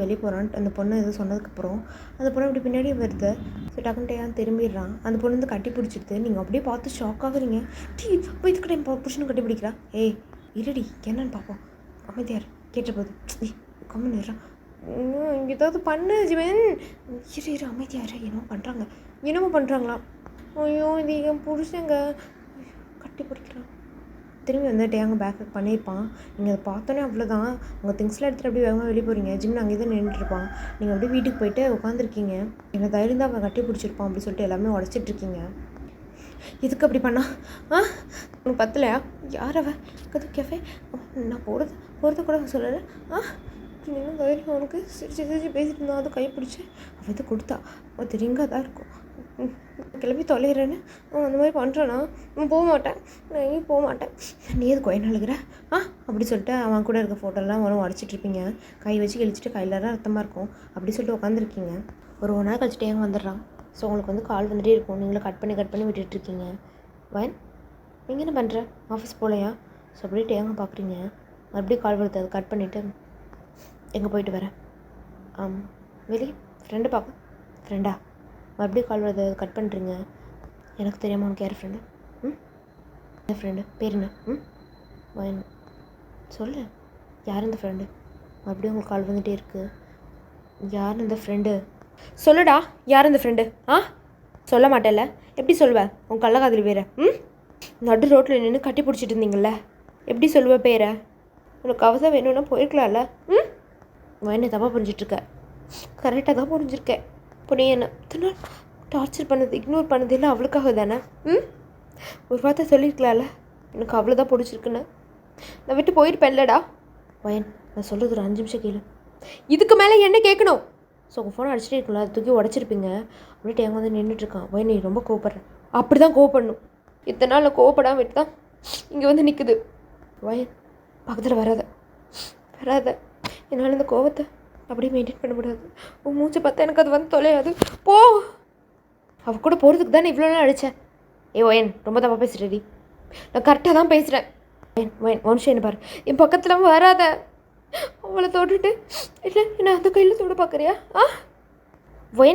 வெளியே போகிறான்ட்டு அந்த பொண்ணு எதுவும் சொன்னதுக்கப்புறம் அந்த பொண்ணு அப்படி பின்னாடியே வருது. ஸோ டக்குன்னு டேயாங் திரும்பிடுறான். அந்த பொண்ணு வந்து கட்டி பிடிச்சிடுது. நீங்கள் அப்படியே பார்த்து ஷாக் ஆகுறீங்க. இப்போ இதுக்கிட்ட என் புருஷனை கட்டி பிடிக்கிறா? இருடி, என்னன்னு பார்ப்போம். அமைதியார் கேட்ட போது கம்மன் இருறான். ஏதாவது பண்ணு ஜிவன். இரு அமைதியார். என்னமோ பண்ணுறாங்களா? ஐயோ, இது என் புருஷங்க கட்டி பிடிக்கிறான். திரும்பி வந்து டேயாங்க பேக் பண்ணியிருப்பான். நீங்கள் அதை பார்த்தோன்னே அவ்வளோதான். உங்கள் திங்ஸ்லாம் எடுத்துகிட்டு அப்படியே வேகமாக வெளியே போகிறீங்க. ஜிம் அங்கே தான் நின்றுட்டுருப்பான். நீங்கள் அப்படியே வீட்டுக்கு போயிட்டு உட்காந்துருக்கீங்க. என்னை தைரியம் தான் அவன் கட்டி பிடிச்சிருப்பான் அப்படின்னு சொல்லிட்டு எல்லாமே உடச்சிட்ருக்கீங்க. எதுக்கு அப்படி பண்ணா? உனக்கு பத்தலையா? யார் அவன்? கது கேஃபே நான் போகிறத கூட சொல்லலை. இன்னும் தைரியம் உனக்கு? சிரிச்சு பேசிட்டு இருந்தான். அது கை பிடிச்சி அவன் இது கொடுத்தா. அது ரிங்காக தான் இருக்கும். கிளம்பி தொலைகிறேன்னு அந்த மாதிரி பண்ணுறானா? போக மாட்டேன், நான் போக மாட்டேன். நீ எது கோயில் அழுகிற? அப்படி சொல்லிட்டு அவன் கூட இருக்க ஃபோட்டோலாம் அவனும் உடச்சிட்ருப்பீங்க. கை வச்சு கிழிச்சிட்டு கையிலலாம் ரத்தமாக இருக்கும். அப்படி சொல்லிட்டு உட்காந்துருக்கீங்க. ஒரு 1 நாள் கழிச்சுட்டே வந்துடுறான். ஸோ உங்களுக்கு வந்து கால் வந்துகிட்டே இருக்கும். நீங்களும் கட் பண்ணி விட்டுட்ருக்கீங்க. நீங்கள் என்ன பண்ணுற? ஆஃபீஸ் போகலையா? ஸோ அப்படியே டேங்க பார்க்குறீங்க. மறுபடியும் கால் வருது. அதை கட் பண்ணிவிட்டு எங்கே போயிட்டு வரேன்? வெளியே ஃப்ரெண்டு பார்க்க. ஃப்ரெண்டா? மறுபடியும் கால் வருது. அதை கட் பண்ணுறீங்க. எனக்கு தெரியாமல் உனக்கு யார் ஃப்ரெண்டு? என்ன ஃப்ரெண்டு? பேர் என்ன? சொல்லு, யார் இந்த ஃப்ரெண்டு? மறுபடியும் உங்களுக்கு கால் வந்துகிட்டே இருக்குது. யார் இந்த ஃப்ரெண்டு? சொல்லுடா, யார் இந்த ஃப்ரெண்டு? சொல்ல மாட்டேல்ல? எப்படி சொல்லுவேன்? உன் கள்ளக்காதலி பேரை நடு ரோட்டில் நின்று கட்டி பிடிச்சிட்டு இருந்தீங்கள்ல, எப்படி சொல்லுவேன் பேரை? உனக்கு அவசரம் வேணும்னா போயிருக்கலாம்ல. என்ன தப்பாக புரிஞ்சிட்ருக்க? கரெக்டாக தான் புரிஞ்சிருக்கேன். இப்போ நீ என்ன டார்ச்சர் பண்ணது, இக்னோர் பண்ணது இல்லை அவளுக்காக தானே? ஒரு வார்த்தை சொல்லியிருக்கலாம்ல, எனக்கு அவ்வளோதான் பிடிச்சிருக்குன்னு. நான் விட்டு போயிருப்பேன்லடா. நான் சொல்கிறது ஒரு 5 நிமிஷம் கேளு. இதுக்கு மேலே என்ன கேட்கணும்? ஸோ உங்கள் ஃபோனை அடிச்சுட்டே இருக்குல்ல, அது தூக்கி உடச்சிருப்பீங்க. அப்படியே டேங்க வந்து நின்றுட்டுருக்கான். நீ ரொம்ப கோவப்படுறேன். அப்படி தான் கோவப்படணும். இத்தனை நாள் நான் கோவப்படாமல் விட்டு தான் இங்கே வந்து நிற்குது. பக்கத்தில் வராத. என்னால் இந்த கோவத்தை அப்படியே மெயின்டைன் பண்ண முடியாது. உன் மூச்சை பார்த்தா எனக்கு அது வந்து தொலையாது. போ. அவள் கூட போகிறதுக்கு தானே இவ்வளோ நாள் அடித்தேன். ரொம்ப தப்பாக பேசுகிறடி. நான் கரெக்டாக தான் பேசுகிறேன். மனுஷன் என்ன பாரு, என் பக்கத்தில் வராத. அவளை தொட்டுட்டு இல்லை என்ன அந்த கையில் தொட பார்க்குறியா?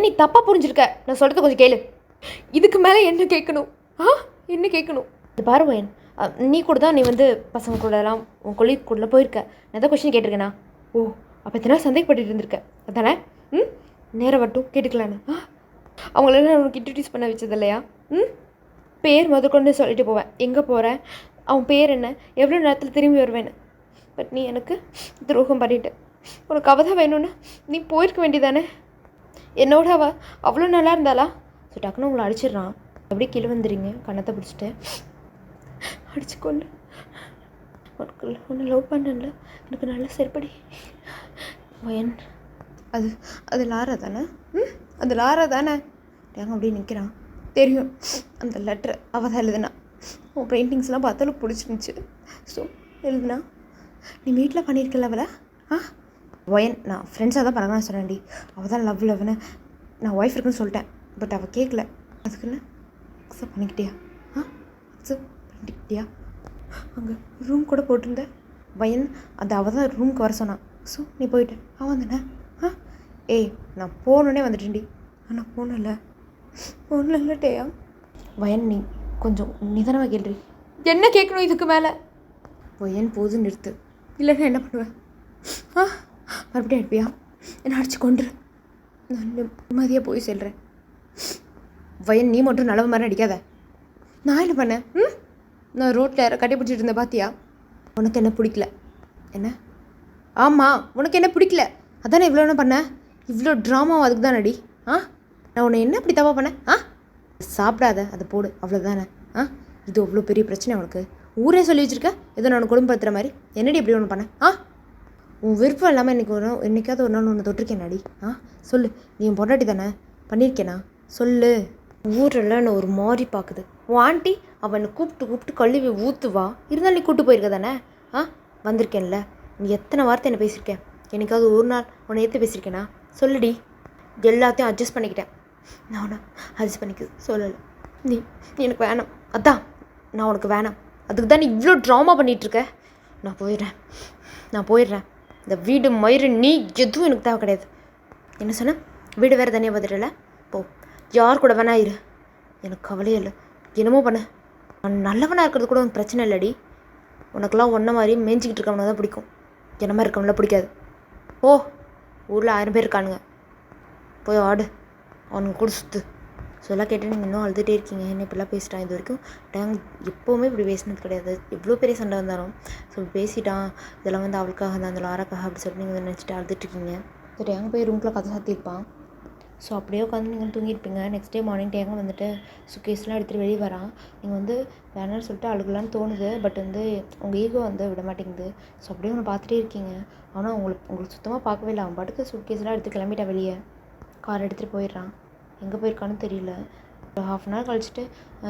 நீ தப்பாக புரிஞ்சிருக்க. நான் சொல்கிறது கொஞ்சம் கேளு. இதுக்கு மேலே என்ன கேட்கணும்? என்ன கேட்கணும்? இது பாரு நீ கூட தான் நீ வந்து பசங்க கூடலாம் உன் கொலீக் கூட போயிருக்க. நான் எதாவது கொஸ்டின் கேட்டிருக்கேனா? அப்போ எத்தனை நாள் சந்தேகப்பட்டு இருந்திருக்க அதானே? நேரம் மட்டும் கேட்டுக்கலான்னு அவங்களெல்லாம் உனக்கு இன்ட்ரடியூஸ் பண்ண வச்சது இல்லையா? பேர் முதற்கொண்டு சொல்லிட்டு போவேன். எங்கே போகிறேன், அவன் பேர் என்ன, எவ்வளோ நேரத்தில் திரும்பி வருவேன்னு. பட் நீ எனக்கு துரோகம் பண்ணிட்டு உனக்கு அவள் தான் வேணும்னு நீ போயிருக்க வேண்டியதானே? என்னோட அவள் அவ்வளோ நல்லா இருந்தாளா? ஸோ டக்குன்னு உங்களை அடிச்சிடுறான். அப்படியே கீழே வந்துடுறீங்க. கண்ணத்தை பிடிச்சிட்டு அடிச்சு கொண்டு ஒன்று லவ் பண்ணல, எனக்கு நல்ல சரிப்படி. அது லாரா தானே? அது லாரா தானே? டேங்க அப்படியே நிற்கிறான். தெரியும், அந்த லெட்ரு அவள் தான் எழுதுனா. உன் பெயிண்டிங்ஸ்லாம் பார்த்தாலும் பிடிச்சிருந்துச்சு. ஸோ எழுதுனா நீ வீட்டில் பண்ணியிருக்கல அவளை? நான் ஃப்ரெண்ட்ஸாக தான் பழகலாம் சொன்னேன்டி. அவள் தான் லவ்னு நான் ஒய்ஃப் இருக்குன்னு சொல்லிட்டேன். பட் அவள் கேட்கல. அதுக்குன்னு அக்செப்ட் பண்ணிக்கிட்டியா? அக்செப்ட் பண்ணிக்கிட்டியா? அங்கே ரூம் கூட போட்டிருந்தேன். அது அவள் தான் ரூமுக்கு வர சொன்னான். ஸோ நீ போயிட்ட. அவன் தானே? நான் போகணுன்னே வந்துட்டேன்டி. ஆனால் போகணும்ல டேயா. நீ கொஞ்சம் நிதானமாக கேள்றி. என்ன கேட்கணும் இதுக்கு மேலே? போதும் நிறுத்து, இல்லைன்னா என்ன பண்ணுவேன்? மறுபடியும் அடிப்பியா? என்னை அடிச்சு கொண்டுரு. நான் நிம்மதியாக போய் செல்கிறேன். வயன், நீ மட்டும் நல்லவ மாதிரி அடிக்காத. நான் என்ன பண்ணேன்? நான் ரோட்டில் யாரை கட்டி பிடிச்சிட்டு இருந்தேன் பார்த்தியா? உனக்கு என்ன பிடிக்கல? என்ன? ஆமாம், உனக்கு என்ன பிடிக்கல? அதானே இவ்வளோ என்ன பண்ண? இவ்வளோ ட்ராமாவும் அதுக்கு தான் அடி. நான் உன்னை என்ன இப்படி தப்பாக பண்ணேன்? சாப்பிடாத, அதை போடு, அவ்வளோதானே. இது அவ்வளோ பெரிய பிரச்சனை உனக்கு? ஊரே சொல்லி வச்சுருக்க ஏதோ நான் குடும்பப்படுத்துகிற மாதிரி. என்னடி இப்படி ஒன்று பண்ணேன்? உன் விருப்பம் இல்லாமல் என்றைக்காவது ஒரு நாள் ஒன்று தொட்டிருக்கேனாடி? சொல்லு. நீ என் பொண்டாட்டி தானே? பண்ணியிருக்கேனா? சொல்லு. ஊரெல்லாம் என்னை ஒரு மாதிரி பார்க்குது. உன் ஆண்டி அவனை கூப்பிட்டு கழுவி ஊற்றுவா. இருந்தாலும் நீ கூப்பிட்டு போயிருக்க தானே? வந்திருக்கேன்ல. நீ எத்தனை வார்த்தை என்னை பேசியிருக்கேன்? என்னைக்காவது ஒரு நாள் உன்னை ஏற்று பேசியிருக்கேனா? சொல்லுடி. எல்லாத்தையும் அட்ஜஸ்ட் பண்ணிக்கிட்டேன். நான் உன்னை அட்ஜஸ்ட் பண்ணிக்க சொல்லலை. நீ எனக்கு வேணாம். அதான் நான் உனக்கு வேணாம். அதுக்கு தான் நீ இவ்வளோ ட்ராமா பண்ணிகிட்ருக்க. நான் போயிடுறேன். இந்த வீடு மயிறு நீ எதுவும் எனக்கு தேவை கிடையாது. என்ன சொன்ன? வீடு வேறு தனியாக பார்த்துட்டல? போ, யார் கூட வேணா இரு, எனக்கு கவலையே இல்லை. என்னமோ பண்ண. நான் நல்லவனாக இருக்கிறது கூட உனக்கு பிரச்சனை இல்லைடி. உனக்கெல்லாம் ஒன்றை மாதிரி மேய்ஞ்சிக்கிட்டு இருக்கவனை தான் பிடிக்கும். என்ன மாதிரி இருக்கவங்கள பிடிக்காது. ஓ, ஊரில் 1000 பேர் இருக்கானுங்க. போய் ஆடு, அவனுக்கு கூட சுற்று. சொல்ல கேட்டு நீங்கள் இன்னும் அழுதுகிட்டே இருக்கீங்க. என்ன இப்படிலாம் பேசிட்டான். இது வரைக்கும் டேங் எப்போவுமே இப்படி பேசினது கிடையாது. எவ்வளோ பெரிய சண்டை வந்தாலும் ஸோ பேசிட்டான். இதெல்லாம் வந்து அவளுக்காக தான், அந்த லாராக்காக அப்படி சொல்லிட்டு நீங்கள் நினச்சிட்டு அழுதுட்ருக்கீங்க. ஸோ டேங்க போய் ரூம்குள்ளே கதை சாத்தியிருப்பான். ஸோ அப்படியே உட்காந்து நீங்கள் தூங்கியிருப்பீங்க. நெக்ஸ்ட் டே மார்னிங் டேங்க வந்துட்டு சுக்கேஸ்லாம் எடுத்துகிட்டு வெளியே வரான். நீங்கள் வந்து வேணான்னு சொல்லிட்டு அழுகலான்னு தோணுது. பட் வந்து உங்கள் ஈகோ வந்து விட மாட்டேங்குது. ஸோ அப்படியே ஒன்று பார்த்துட்டே இருக்கீங்க. ஆனால் உங்களுக்கு சுத்தமாக பார்க்கவே இல்லை. அவன் பாட்டுக்கு சுட்கேஸ்லாம் எடுத்து கிளம்பிட்டான். வெளியே கார் எடுத்துகிட்டு போயிடுறான். எங்கே போயிருக்கான்னு தெரியல. ஒரு 1/2 அன் ஹவர் கழிச்சிட்டு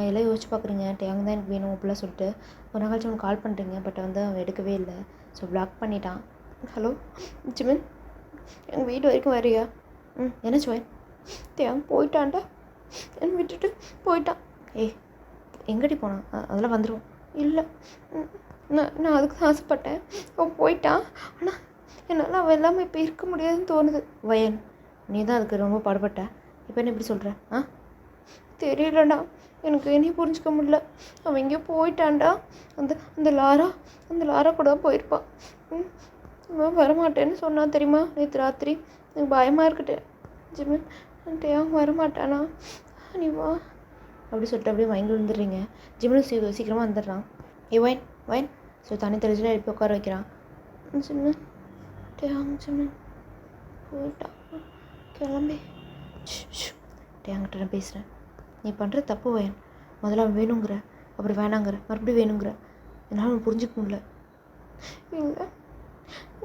எல்லாம் யோசிச்சு பார்க்குறீங்க. டேங் தான் எனக்கு வேணும் அப்படிலாம் சொல்லிட்டு ஒரு நாள் கழிச்சு அவனுக்கு கால் பண்ணுறீங்க. பட் வந்து அவன் எடுக்கவே இல்லை. ஸோ பிளாக் பண்ணிட்டான். ஹலோ ஜிமின், எங்கள் வீடு வரைக்கும் வரியா? என்ன சுவன்? டேங் போயிட்டான்டா, என்னை விட்டுட்டு போயிட்டான். எங்கடி போனான்? அதெல்லாம் வந்துடுவோம். இல்லை, நான் அதுக்கு தான் ஆசைப்பட்டேன். அவன் போயிட்டான். ஆனால் என்னால் அவன் எல்லாமே இப்போ இருக்க முடியாதுன்னு தோணுது. வயன், நீ தான் அதுக்கு ரொம்ப பாடுபட்ட. இப்போ என்ன இப்படி சொல்கிற? தெரியலடா, எனக்கு என்னையும் புரிஞ்சிக்க முடியல. அவன் எங்கேயோ போயிட்டான்டா. அந்த லாரா கூட தான் போயிருப்பான். அவன் வரமாட்டேன்னு சொன்னான் தெரியுமா? நேற்று ராத்திரி எனக்கு பயமாக இருக்கட்டேன். ஜிமின் அவன் வரமாட்டானா? நீ வா அப்படி சொல்லிட்டு அப்படியே வாங்கி விழுந்துடுறீங்க. ஜிமின் சீக்கிரமாக வந்துடுறான். வைன் ஸோ தண்ணி தெளிச்சில் எழுப்பி உட்கார வைக்கிறான். ஜிமின் போயிட்டான், கிளம்பி. டேங்கிட்ட நான் பேசுகிறேன். நீ பண்ணுற தப்பு வயன். முதல்ல அவன் வேணுங்கிற, அப்புறம் வேணாங்கிற, மறுபடியும் வேணுங்கிற. என்னால் அவன் புரிஞ்சிக்க முடியல. இல்லை,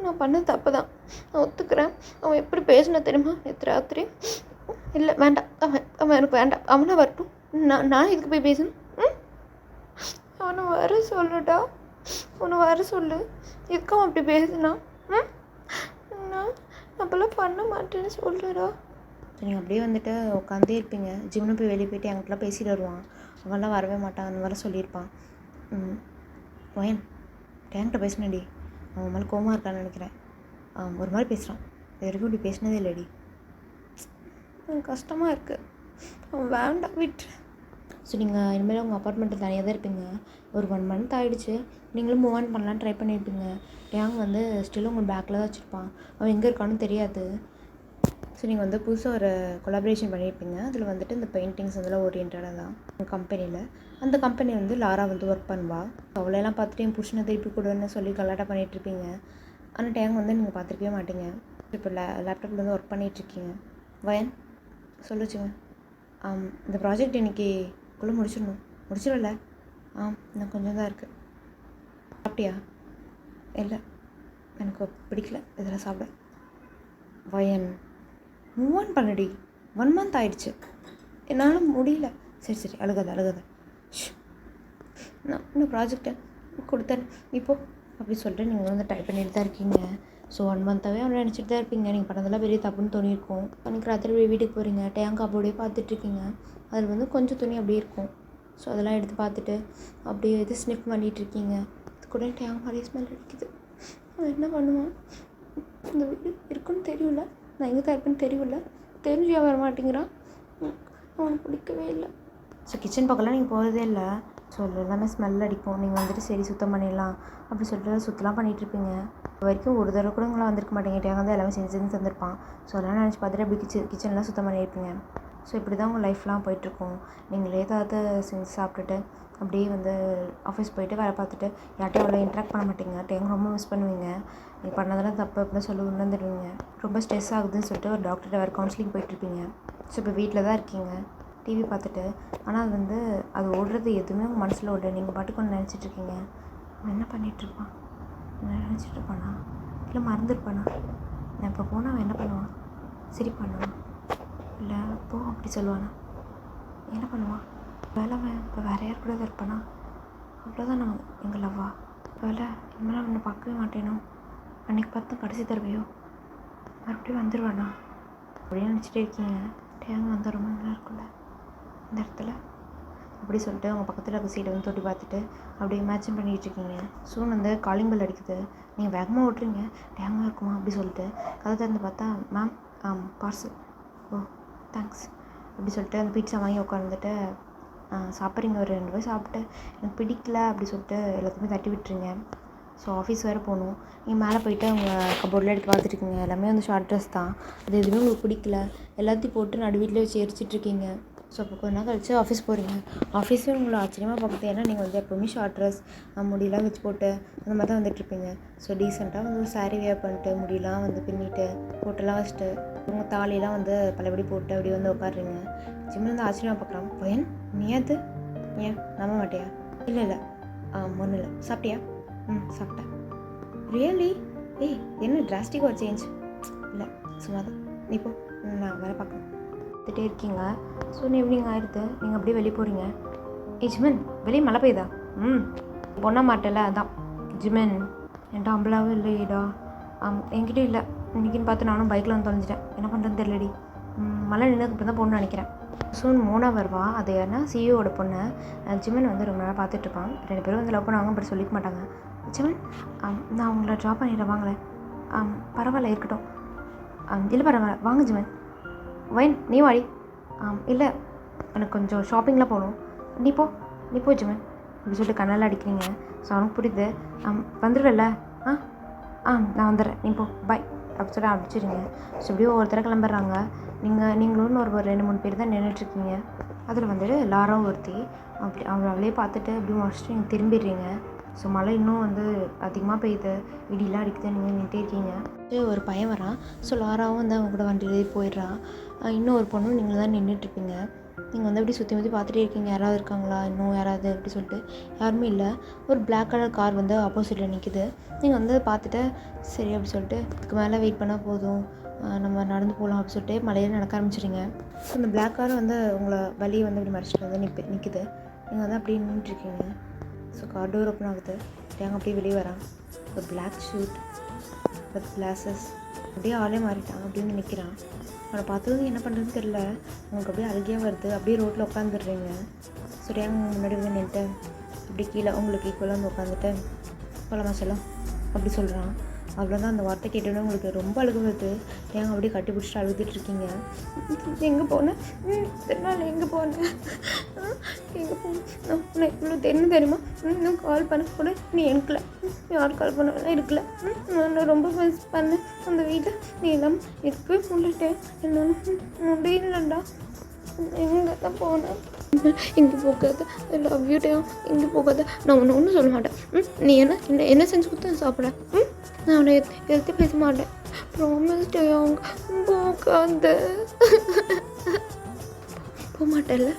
நான் பண்ணது தப்பு தான், நான் ஒத்துக்கிறேன். அவன் எப்படி பேசினா தெரியுமா நேற்று ராத்திரி? இல்லை வேண்டாம், அவன் எனக்கு வேண்டாம். அவனை வரட்டும். நான் இதுக்கு போய் பேசணும்? அவனை வர சொல்லுடா, அவனை வர சொல்லு. எதுக்கு அவன் அப்படி பேசுனான்? நான் அப்போல்லாம் பண்ண மாட்டேன்னு சொல்லுடா. ஸோ நீங்கள் அப்படியே வந்துட்டு உட்காந்தே இருப்பீங்க. ஜிம்னு போய் வெளியே போய்ட்டு என்கிட்டலாம் பேசிட்டு வருவான். அவன்லாம் வரவே மாட்டான், அந்த மாதிரி சொல்லியிருப்பான். வயன், டேங்கிட்ட பேசினடி. அவன் மேலே கோவமாக இருக்கான்னு நினைக்கிறேன். ஒரு மாதிரி பேசுகிறான். இது வரைக்கும் இப்படி பேசினதே இல்லைடி. எனக்கு கஷ்டமாக இருக்குது. அவன் வேண்டாம், விட்டு. ஸோ நீங்கள் இனிமேல் உங்கள் அப்பார்ட்மெண்ட்டில் தனியாக தான் இருப்பீங்க. ஒரு 1 மந்த் ஆகிடுச்சு. நீங்களும் மூவ் ஆன் பண்ணலான்னு ட்ரை பண்ணியிருப்பீங்க. டேங் வந்து ஸ்டில் உங்கள் பேக்கில் தான் வச்சுருப்பான். அவன் எங்கே இருக்கான்னு தெரியாது. ஸோ நீங்கள் வந்து புதுசாக ஒரு கொலாபரேஷன் பண்ணியிருப்பீங்க. அதில் வந்துட்டு இந்த பெயிண்டிங்ஸ் அதெல்லாம் ஓரியன்டாக தான் உங்கள் கம்பெனியில். அந்த கம்பெனி வந்து லாரா வந்து ஒர்க் பண்ணுவா. அவளையெல்லாம் பார்த்துட்டு என் புருஷனை திருப்பி கொடுன்னு சொல்லி கலாட்டா பண்ணிகிட்ருப்பீங்க. ஆனால் டேங் வந்து நீங்கள் பார்த்துருக்கவே மாட்டீங்க. இப்போ லேப்டாப்பில் வந்து ஒர்க் பண்ணிகிட்ருக்கீங்க. வயன் சொல்லுச்சுங்க. இந்த ப்ராஜெக்ட் இன்றைக்கிக்குள்ளே முடிச்சிடல. இன்னும் கொஞ்சம் தான் இருக்குது. சாப்பிட்டியா? இல்லை, எனக்கு பிடிக்கல இதெல்லாம் சாப்பிட. வயன், மூவ் ஆன் பண்ணடி. 1 மந்த் ஆயிடுச்சு, என்னால் முடியல. சரி அழுகாத. நான் இன்னும் ப்ராஜெக்டை கொடுத்தேன் இப்போது அப்படி சொல்லிட்டு நீங்கள் வந்து டைப் பண்ணிட்டு தான் இருக்கீங்க. ஸோ 1 மந்த்தாகவே அவனை நினச்சிட்டு தான் இருப்பீங்க. நீங்கள் பண்ணதெல்லாம் பெரிய தப்புன்னு தோணியிருக்கும். அன்றைக்கி ராத்திரி வீட்டுக்கு போகிறீங்க. டேங்க் அப்படியே பார்த்துட்ருக்கீங்க. அதில் வந்து கொஞ்சம் துணி அப்படியே இருக்கும். ஸோ அதெல்லாம் எடுத்து பார்த்துட்டு அப்படியே இது ஸ்னிப் பண்ணிகிட்ருக்கீங்க. அது கூட டேங்க் மாதிரி ஸ்மெல் அடிக்குது. அவன் என்ன பண்ணுவான்? இந்த வீடு இருக்குன்னு தெரியல, நான் எங்கே தான் இருக்குன்னு தெரியல, தெரிஞ்சு வர மாட்டேங்கிறான். அவனுக்கு பிடிக்கவே இல்லை. ஸோ கிச்சன் பக்கம்லாம் நீங்கள் போகிறதே இல்லை. ஸோ அதில் எல்லாமே ஸ்மெல் அடிக்கும். நீங்கள் வந்துட்டு சரி சுத்தம் பண்ணிடலாம் அப்படி சொல்லிட்டு சுத்தலாம் பண்ணிகிட்ருப்பீங்க. இது வரைக்கும் ஒரு தடவை கூட உங்களை வந்திருக்க மாட்டேங்க. டேங்க வந்து எல்லாமே செஞ்சு தந்திருப்பான். ஸோ அதெல்லாம் நினச்சி பார்த்துட்டு அப்படி கிச்சன்லாம் சுத்தம் பண்ணியிருப்பீங்க. ஸோ இப்படி தான் உங்கள் லைஃப்லாம் போயிட்டுருக்கும். நீங்கள் ஏதாவது செஞ்சு சாப்பிட்டுட்டு அப்படியே வந்து ஆஃபீஸ் போயிட்டு வேலை பார்த்துட்டு யார்ட்டையும் அவ்வளோ இன்ட்ராக்ட் பண்ண மாட்டீங்க. டைம் ரொம்ப மிஸ் பண்ணுவீங்க. நீங்கள் பண்ணதெல்லாம் தப்பு அப்படின்னு சொல்லி உணர்ந்துடுவீங்க. ரொம்ப ஸ்ட்ரெஸ் ஆகுதுன்னு சொல்லிட்டு ஒரு டாக்டர்கிட்ட வேறு கவுன்சிலிங் போயிட்டுருப்பீங்க. ஸோ இப்போ வீட்டில் தான் இருக்கீங்க டிவி பார்த்துட்டு. ஆனால் அது வந்து அது ஓடுறது எதுவுமே உங்கள் மனசில் ஓட நீங்கள் பாட்டுக்கு ஒன்று நினச்சிட்ருக்கீங்க. அவன் என்ன பண்ணிகிட்ருப்பான், என்ன நினச்சிட்ருப்பானா, இல்லை மறந்துருப்பானா, நான் இப்போ போனால் அவன் என்ன பண்ணுவான், சிரிப்பானா, இல்லை போ அப்படி சொல்லுவானா, என்ன பண்ணுவான், வேலை அவன் இப்போ வேறு யார் கூட தான் இருப்பானா, அவ்வளோதான் நம்ம எங்கள் லவ்வா, வேலை இனிமேல் அவனை பார்க்கவே மாட்டேனோ, அன்றைக்கி பார்த்து கடைசி தடவையோ மறுபடியும் வந்துடுவானா அப்படின்னு நினச்சிட்டே இருக்கீங்க. டேங்க வந்தால் ரொம்ப நல்லா இருக்கும்ல இந்த இடத்துல அப்படி சொல்லிட்டு அவங்க பக்கத்தில் இருக்க சீட்டை வந்து தொட்டி பார்த்துட்டு அப்படியே இமேஜின் பண்ணிகிட்டு இருக்கீங்க. சூன் வந்து காலிங் பெல் அடிக்குது. நீங்கள் வேகமாக ஓட்டுறீங்க. டேங்காக இருக்குமா அப்படி சொல்லிட்டு கதை திறந்து பார்த்தா மேம் பார்சல். ஓ தேங்க்ஸ் அப்படி சொல்லிட்டு அந்த பீட்சா வாங்கி உட்காந்துட்டு சாப்பிட்றீங்க. ஒரு 2 பேர் சாப்பிட்டு எனக்கு பிடிக்கல அப்படி சொல்லிட்டு எல்லாத்தையுமே தட்டி விட்டுருங்க. ஸோ ஆஃபீஸ் வேறு போகணும். நீங்கள் மேலே போய்ட்டு அவங்க கபோர்டில் எடுத்து பார்த்துட்ருக்கீங்க. எல்லாமே வந்து ஷார்ட் ட்ரெஸ் தான். அது எதுவுமே உங்களுக்கு பிடிக்கல. எல்லாத்தையும் போட்டு நடு வீட்டிலே வச்சு எரிச்சிட்ருக்கீங்க. ஸோ அப்போ கொஞ்ச நாள் கழிச்சு ஆஃபீஸ் போகிறீங்க. ஆஃபீஸே உங்களை ஆச்சரியமாக பார்க்குது. ஏன்னா நீங்கள் வந்து எப்போவுமே ஷார்ட் ட்ரெஸ் முடியெல்லாம் வச்சு போட்டு அந்த மாதிரி தான் வந்துட்டுருப்பீங்க. ஸோ டீசெண்டாக வந்து ஒரு சாரீ வேர் பண்ணிட்டு முடியெல்லாம் வந்து பின்னிட்டு போட்டெல்லாம் வச்சுட்டு உங்கள் தாலியெல்லாம் வந்து பழையபடி போட்டு அப்படி வந்து உட்காடுறீங்க. ஜிம்மில் வந்து ஆச்சரியமாக பார்க்குறான். பையன் நீ அது ஏன் நம்ப மாட்டியா? இல்லை ஒன்றும் இல்லை. சாப்பிட்டியா? சாப்பிட்டேன். ரியலி? ஏய் என்ன டிராஸ்டிக்காக ஒரு சேஞ்ச்? இல்லை சும்மா தான். நீ போ, நான் வேலை பார்க்கணும். பார்த்துட்டே இருக்கீங்க. ஸோ ஈவினிங் ஆயிடுது. நீங்கள் அப்படியே வெளியே போகிறீங்க. ஜிமன் வெளியே மழை பெய்யுதா? பொண்ண மாட்டேல அதான். ஜிமன் என்கிட்ட அம்பளாவே இல்லையேடா. என்கிட்ட இல்லை. இன்றைக்கின்னு பார்த்து நானும் பைக்கில் வந்து தொலைஞ்சிட்டேன். என்ன பண்ணுறதுன்னு தெரியலடி. மழை நின்றுக்கு இப்போ தான் பொண்ணு நினைக்கிறேன். சூன் மோனா வருவா. அது ஏன்னா சிஇஓட பொண்ணு. ஜிமன் வந்து ரொம்ப நேரம் பார்த்துட்ருப்பான். 2 பேரும் வந்து லவ் பண்ணுவாங்க பட் சொல்லிக்க மாட்டாங்க. ஜிமன் நான் உங்களை ட்ராப் பண்ணிடுறேன் வாங்களேன். பரவாயில்ல இருக்கட்டும். இல்லை பரவாயில்ல வாங்க ஜிமன். வைன் நீ வாடி. இல்லை எனக்கு கொஞ்சம் ஷாப்பிங்லாம் போகணும். நீ போ ஜிமன் அப்படி சொல்லிட்டு கண்ணெல்லாம் அடிக்கிறீங்க. ஸோ அவனுக்கு புரியுது. வந்துடுவேல்ல? நான் வந்துடுறேன். நீ போ பாய் அப்படி சொல்லி அடிச்சிடுங்க. ஸோ இப்படியே ஒவ்வொருத்தர கிளம்புறாங்க. நீங்களும் ஒரு 2-3 பேர் தான் நின்றுட்டுருக்கீங்க. அதில் வந்துட்டு லாராவும் ஒருத்தி. அப்படி அவளே பார்த்துட்டு அப்படியே முடிச்சுட்டு நீங்கள் திரும்பிடுறீங்க. ஸோ மழை இன்னும் வந்து அதிகமாக பெய்யுது. இடியெலாம் அடிக்குது. நீங்கள் நின்றுட்டே இருக்கீங்க. ஒரு பையன் வரான். ஸோ லாராவும் வந்து அவங்க கூட வண்டியிலே போயிடுறான். இன்னும் ஒரு பொண்ணும் நீங்கள் தான் நின்றுட்டுருப்பீங்க. நீங்கள் வந்து அப்படி சுற்றி பார்த்துட்டே இருக்கீங்க. யாராவது இருக்காங்களா, இன்னும் யாராவது அப்படி சொல்லிட்டு யாருமே இல்லை. ஒரு பிளாக் கலர் கார் வந்து ஆப்போசிட்டில் நிற்கிது. நீங்கள் வந்து பார்த்துட்டு சரி அப்படி சொல்லிட்டு இதுக்கு மேலே வெயிட் பண்ணால் போதும், நம்ம நடந்து போகலாம் அப்படி சொல்லிட்டு மலையில் நடக்க ஆரம்பிச்சிடுங்க. ஸோ அந்த பிளாக் கார் வந்து உங்களை வழியை வந்து இப்படி மறைச்சிட்டு வந்து நிற்குது. நீங்கள் வந்து அப்படியே நின்றுட்டுருக்கீங்க. ஸோ கார் டோர் ஓப்பன் ஆகுது. டேங்க அப்படியே வெளியே வரான். ஒரு பிளாக் ஷூட் வித் கிளாஸஸ். அப்படியே ஆளே மாறிட்டான். அப்படியே வந்து நிற்கிறான். அவனை பார்த்ததும் என்ன பண்ணுறதுன்னு தெரியல. உங்களுக்கு அப்படியே அழுகியாக வருது. அப்படியே ரோட்டில் உட்காந்துடுறீங்க. ஸோ டேங்க முன்னாடி வந்து நின்றுட்டு அப்படி கீழே உங்களுக்கு ஈக்குவலாக வந்து உட்காந்துட்டு போலாமா செல்லம் அப்படி சொல்கிறான். அவ்வளோதான். அந்த வார்த்தை கேட்டோன்னே உங்களுக்கு ரொம்ப அழுகு வருது. ஏங்க அப்படியே கட்டி பிடிச்சிட்டு அழுதுட்டுருக்கீங்க. எங்கே போனேன் தெரியல, எங்கே போனேன் நான் உன்னை இவ்வளோ தெரியுமா? இன்னும் கால் பண்ண கூட நீ எடுக்கல. யார் கால் பண்ண இருக்கல. நான் ரொம்ப மிஸ் பண்ணேன் அந்த வீட்டில். நீ எல்லாம் இருக்கவே முடிட்டேன். என்னால் முடியலடா. எங்கே தான் போனேன்? இங்கே போகாத. ஐ லவ் யூ டேம். இங்கே போகாத. நான் உன்னை ஒன்றும் சொல்ல மாட்டேன். நீ என்ன செஞ்சு கொடுத்து சாப்பிட. நான் அவனை எதிர்த்து பேச மாட்டேன். ப்ராமிஸ் டேம். போகாத. போக மாட்டேல்ல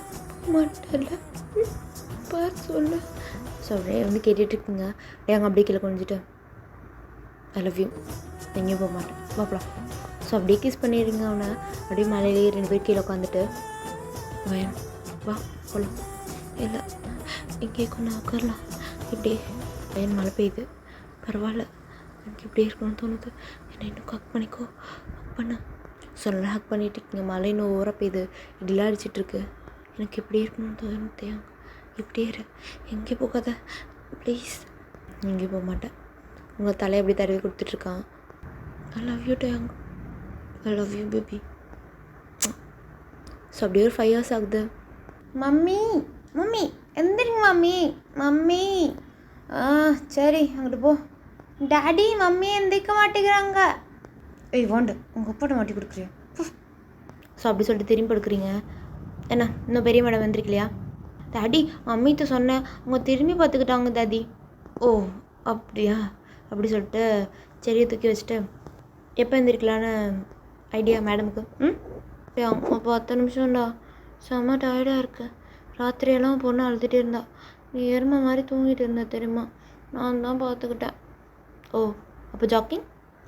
பார் சொல்லு. ஸோ அப்படியே வந்து கேட்டுட்ருக்குங்க. டேங்க அப்படியே கீழே குனிஞ்சிட்டு ஐ லவ் யூ. எங்கேயும் போக மாட்டேன் பாப்பலாம். ஸோ அப்படியே கிஸ் பண்ணிடுங்க அவனை. அப்படியே மலையிலேயே 2 பேர் கீழே உட்காந்துட்டு வயன் வா போகலாம். இல்லை இங்கே கொஞ்சம் உட்காரலாம். இப்படி பையன் மழை பெய்யுது. பரவாயில்ல எனக்கு இப்படி இருக்கணும்னு தோணுது. என்னை இன்னும் ஹக் பண்ணிக்கோ. ஹக் பண்ண ஸோ நல்லா ஹக் பண்ணிட்டு இருக்கீங்க. மழை இன்னும் ஓவராக பெய்யுது. இடிலாம் அடிச்சிட்ருக்கு. எனக்கு இப்படி இருக்கணும்னு தோணுது. இப்படியே இரு. எங்கே போகாத ப்ளீஸ். எங்கேயும் போக மாட்டேன். உங்கள் தலையை அப்படி தடவி கொடுத்துட்ருக்கான். ஐ லவ் யூ டேங். I love you baby. So அப்படியே ஒரு 5 years ஆகுது. மம்மி எந்திரிங்க மம்மி. சரி அங்கிட்டு போ. டாடி மம்மி எந்திரிக்க மாட்டேங்கிறாங்க. ஏய் வாண்டு உங்கள் அப்பாட்ட மாட்டி கொடுக்குறியா? ஸோ அப்படி சொல்லிட்டு திரும்பி படுக்கிறீங்க. என்ன இன்னும் பெரிய மேடம் வந்திருக்கலையா? டாடி மம்மிட்ட சொன்னேன், அவங்க திரும்பி பார்த்துக்கிட்டாங்க டாடி. ஓ அப்படியா? அப்படி சொல்லிட்டு செடியை தூக்கி வச்சுட்டு எப்போ எழுந்திரிக்கலான்னு ஐடியா மேடமுக்கு. அம்மா 10 நிமிஷம்டா, செம்ம டயர்டாக இருக்கு. ராத்திரியெல்லாம் பொண்ணு அழுதுகிட்டே இருந்தா, நீ எருமை மாதிரி தூங்கிட்டு இருந்த தெரியுமா, நான் தான் பார்த்துக்கிட்டேன். ஓ அப்போ ஜாக்கிங்?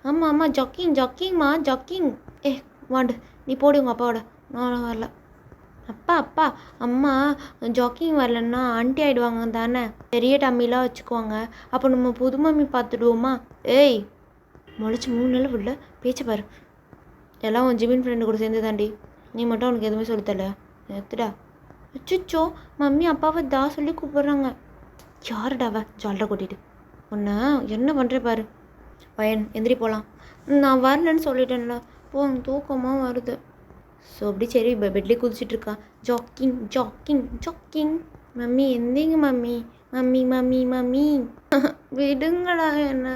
ஆமாம் ஜாக்கிங்மா ஜாக்கிங். வாண்டு நீ போடி உங்கள் அப்பாவோட, நானும் வரல. அப்பா அம்மா ஜாக்கிங் வரலன்னா ஆண்டி ஆகிடுவாங்க தானே, பெரிய டம்மிலாம் வச்சுக்குவாங்க, அப்போ நம்ம புது மம்மி பார்த்துடுவோமா? ஏய் முளைச்சி 3 நாள் விடல, பேச்சு பாரு. எல்லாம் உன் ஜிமின் ஃப்ரெண்டு கூட சேர்ந்து தாண்டி, நீ மட்டும் அவனுக்கு எதுவுமே சொல்லித்தல. எத்துடா. அச்சுச்சோ மம்மி அப்பாவை சொல்லி கூப்பிட்றாங்க. யாருடாவ ஜால்ரா கொட்டிட்டு உன்னை என்ன பண்ணுற பாரு. பையன் எந்திரி போகலாம். நான் வரலன்னு சொல்லிட்டேன்ல, போ தூக்கமாக வருது. ஸோ அப்படி சரி பெட்லேயே குதிச்சிட்ருக்கா. ஜாக்கிங். மம்மி எந்திங்க மம்மி. விடுங்கடா என்ன.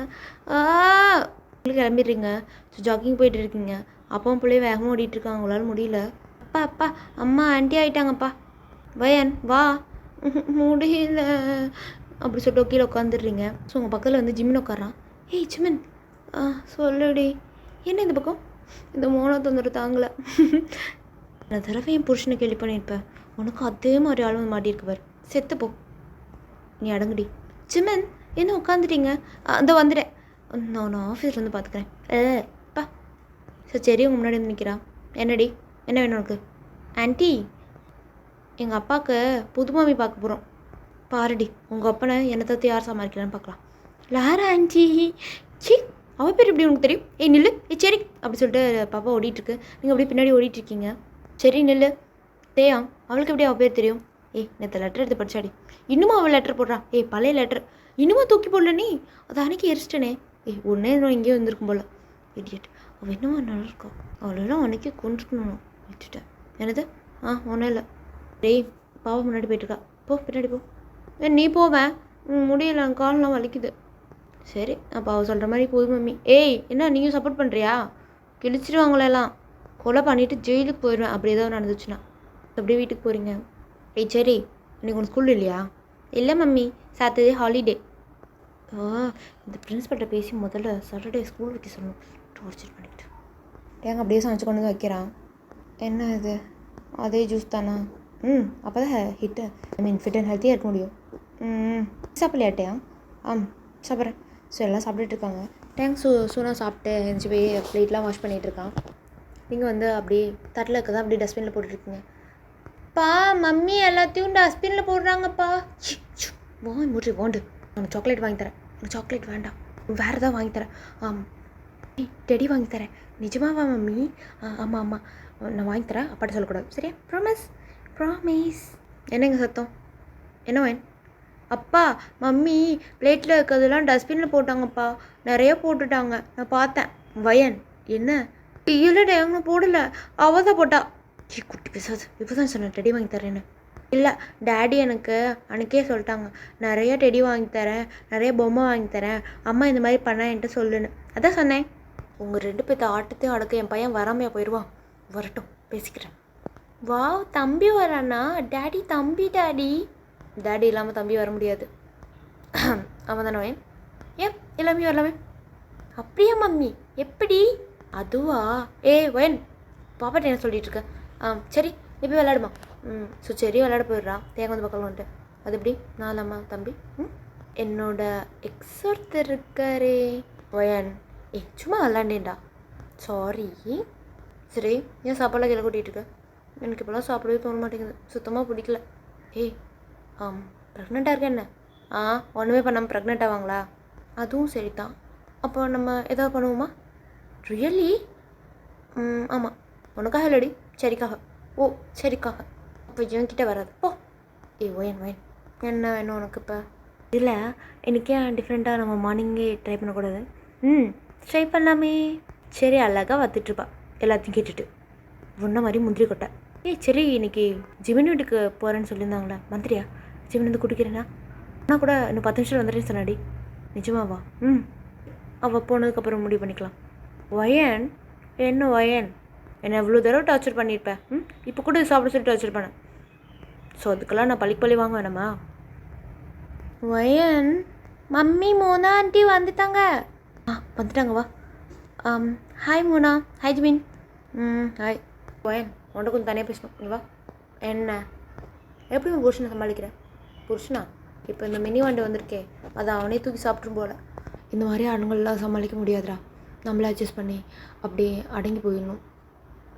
கிளம்பிடுறீங்க. ஸோ ஜாக்கிங் போயிட்டு இருக்கீங்க. அப்பாவும் பிள்ளைய வேகமாக ஓடிட்டுருக்காங்க, உங்களால் முடியல. அப்பா அம்மா ஆண்டி ஆகிட்டாங்கப்பா. வயன் வா. முடியல அப்படி சொல்லிட்டு கீழே உட்காந்துடுறீங்க. ஸோ உங்கள் பக்கத்தில் வந்து ஜிம்மின் உட்காரான். ஏய் ஜிமின் சொல்லுடி. என்ன இந்த பக்கம் இந்த மோன தொந்தரவு தாங்கலை. நான் தடவை என் புருஷனை கேள்வி பண்ணியிருப்பேன், உனக்கு அதே மாதிரி ஆளுமை மாட்டியிருக்கு பாரு, செத்துப்போ. நீ அடங்குடி. ஜிமின் என்ன உட்காந்துட்டீங்க? அந்த வந்துட்டேன், நான் ஆஃபீஸில் வந்து பார்த்துக்கிறேன். பா சரி உங்கள் முன்னாடி வந்து நிற்கிறான். என்னடி என்ன வேணும் உனக்கு? ஆன்ட்டி எங்கள் அப்பாவுக்கு புது மாமி பார்க்க போகிறோம், பாருடி உங்கள் அப்பனை என்னை தவிர்த்து யார் சமாளிக்கலான்னு பார்க்கலாம். லாரா ஆன்ட்டி சி அவள் பேர் எப்படி உனக்கு தெரியும்? நில்லு. சரி அப்படி சொல்லிட்டு பாப்பா ஓடிட்டுருக்கு, நீங்கள் அப்படியே பின்னாடி ஓடிட்டுருக்கீங்க. சரி நில்லு. அவளுக்கு எப்படி அவள் பேர் தெரியும்? நேற்று லெட்டர் எடுத்து படிச்சாடி. இன்னுமா அவள் லெட்டர் போடுறான்? பழைய லெட்டர் இன்னுமா தூக்கி போடல நீ? அது அன்றைக்கி எரிச்சிட்டனே. ஒன்றே இன்னும் இங்கேயே வந்திருக்கும் போல். இடியட் அவள் என்னமா நல்லா இருக்கா, அவளெல்லாம் அன்றைக்கே கொண்டுருக்கணும், விட்டுட்டேன். என்னது? ஒன்றும் இல்லை. பாவா முன்னாடி போயிட்டுருக்கா, போ பின்னாடி போ. நீ போவேன் முடியல, காலெலாம் வலிக்குது. சரி அப்போ அவள் சொல்கிற மாதிரி புது மம்மி. என்ன நீங்கள் சப்போர்ட் பண்ணுறியா? கிழிச்சிடுவாங்களெல்லாம், கொலை பண்ணிவிட்டு ஜெயிலுக்கு போயிடுவேன் அப்படி ஏதாவது நடந்துச்சுன்னா. அப்படியே வீட்டுக்கு போகிறீங்க. சரி இன்னைக்கு உனக்கு ஸ்கூல் இல்லையா? இல்லை மம்மி, சாட்டர்டே ஹாலிடே. இந்த பிரின்ஸ்பல்கிட்ட பேசி முதல்ல சாட்டர்டே ஸ்கூல் வைக்க சொல்லணும், டார்ச்சர் பண்ணிக்கிட்டு. அப்படியே சமைச்சு கொண்டு வந்து வைக்கிறான். என்ன இது அதே ஜூஸ் தானா? அப்போ தான் ஹிட்டு ஃபிட் அண்ட் ஹெல்த்தியாக இருக்க முடியும். சாப்பிடலையாட்டையா? சாப்பிட்றேன். ஸோ எல்லாம் சாப்பிட்டுட்டு இருக்காங்க. தேங்க்ஸ். ஸோ நான் சாப்பிட்டு எழுந்துச்சி போய் ப்ளேட்லாம் வாஷ் பண்ணிகிட்ருக்கான். நீங்கள் வந்து அப்படியே தட்டில் இருக்க தான் அப்படியே டஸ்ட்பினில் போட்டுருக்கீங்க. பா மம்மி எல்லாத்தையும் டஸ்ட்பினில் போடுறாங்கப்பா. வாண்டு நான் சாக்லேட் வாங்கி தரேன். எனக்கு சாக்லேட் வேண்டாம், வேறு எதாவது வாங்கி தரேன். டெடி வாங்கி தரேன். நிஜமாவா மம்மி? ஆமாம் நான் வாங்கி தரேன், அப்பாட்ட சொல்லக்கூடாது சரியா? ப்ராமிஸ். என்னங்க சத்தம்? என்ன வேன்? அப்பா மம்மி பிளேட்டில் இருக்கிறதெல்லாம் டஸ்ட்பினில் போட்டாங்கப்பா, நிறைய போட்டுட்டாங்க, நான் பார்த்தேன். வயன் என்ன? இல்லைடா எங்கே போடலை, அவள் தான் போட்டா. குட்டி பேசாது, இப்போ தான் சொன்னேன் டெடி வாங்கி தரேன்னு. இல்லை டேடி எனக்கு அன்றைக்கே சொல்லிட்டாங்க, நிறைய டெடி வாங்கி தரேன், நிறைய பொம்மை வாங்கி தரேன், அம்மா இந்த மாதிரி பண்ண என்கிட்ட சொல்லுன்னு. அதான் சொன்னேன். உங்கள் 2 பேர்த்த ஆட்டத்தையும் அடக்க என் பையன் வராமையா போயிடுவான். வரட்டும் பேசிக்கிறேன். வா தம்பி வரானா? டேடி தம்பி டேடி இல்லாமல் தம்பி வர முடியாது. அவன் தானே வயன்? எல்லாமே வரலாமே. அப்படியா மம்மி? எப்படி? அதுவா? வயன் பாப்பாட்ட என்ன சொல்லிட்டு இருக்க? சரி நீ போய் விளையாடுமா. ஸோ சரி விளையாட போயிடுறான். தேங்க வந்து பக்கம் வந்துட்டு. அது எப்படி? நான் இல்லாமா தம்பி? என்னோட எக்ஸ் ஒருத்தர் இருக்காரே. வயன் சும்மா விளாண்டேன்டா, சாரி. சரி ஏன் சாப்பாடெலாம் கீழே கூட்டிகிட்டு இருக்க? எனக்கு இப்போலாம் சாப்பிடவே தோண மாட்டேங்குது, சுத்தமாக பிடிக்கல. ப்ரெக்னெண்ட்டாக இருக்க என்ன? ஒன்றுமே பண்ணாமல் ப்ரெக்னெண்ட் ஆவாங்களா? அதுவும் சரி தான். அப்போ நம்ம எதாவது பண்ணுவோமா? ரியலி? ஆமாம். உனக்காக இல்லடி, சரிக்காக. ஓ சரிக்காக. அப்போ என்கிட்ட வராது போ. வயன் என்ன வேணும் உனக்கு இப்போ? இல்லை எனக்கே டிஃப்ரெண்ட்டாக நம்ம மார்னிங்கே ட்ரை பண்ணக்கூடாது? ட்ரை பண்ணலாமே. சரி அழகாக வந்துட்டுருப்பா எல்லாத்தையும் கேட்டுட்டு, ஒன்றை மாதிரி முந்திரி கொட்டை. சரி இன்னைக்கு ஜிமின் வீட்டுக்கு போகிறேன்னு சொல்லியிருந்தாங்களா, மந்திரியா? ஜிமின் வந்து குடிக்கிறேன்னா நான் கூட இன்னும் 10 நிமிஷம் வந்துட்டேன்னு சொன்னாடி. நிஜமாவா? அவள் போனதுக்கப்புறம் முடிவு பண்ணிக்கலாம். வயன் என்ன வயன்? என்னை எவ்வளோ தடவை டார்ச்சர் பண்ணியிருப்பேன். இப்போ கூட சாப்பிட சொல்லி டார்ச்சர் பண்ணேன். ஸோ அதுக்கெல்லாம் நான் பழி வாங்க வேணாமா? வயன் மம்மி மோனா ஆண்டி வந்துட்டாங்க. வந்துட்டாங்க வா. Hi Mona. Hi Jimin. Hi வயன். உன்ட்ட கொஞ்சம் தனியாக பேசணும். நீ வா. என்ன எப்படி உன் புருஷனை சமாளிக்கிறேன்? புருஷனா? இப்போ இந்த மினி வண்டி வந்திருக்கே, அதை அவனே தூக்கி சாப்பிட்ரும் போல. இந்த மாதிரி ஆணுங்கள்லாம் சமாளிக்க முடியாதுடா. நம்மளே அட்ஜஸ்ட் பண்ணி அப்படியே அடங்கி போயிடணும்.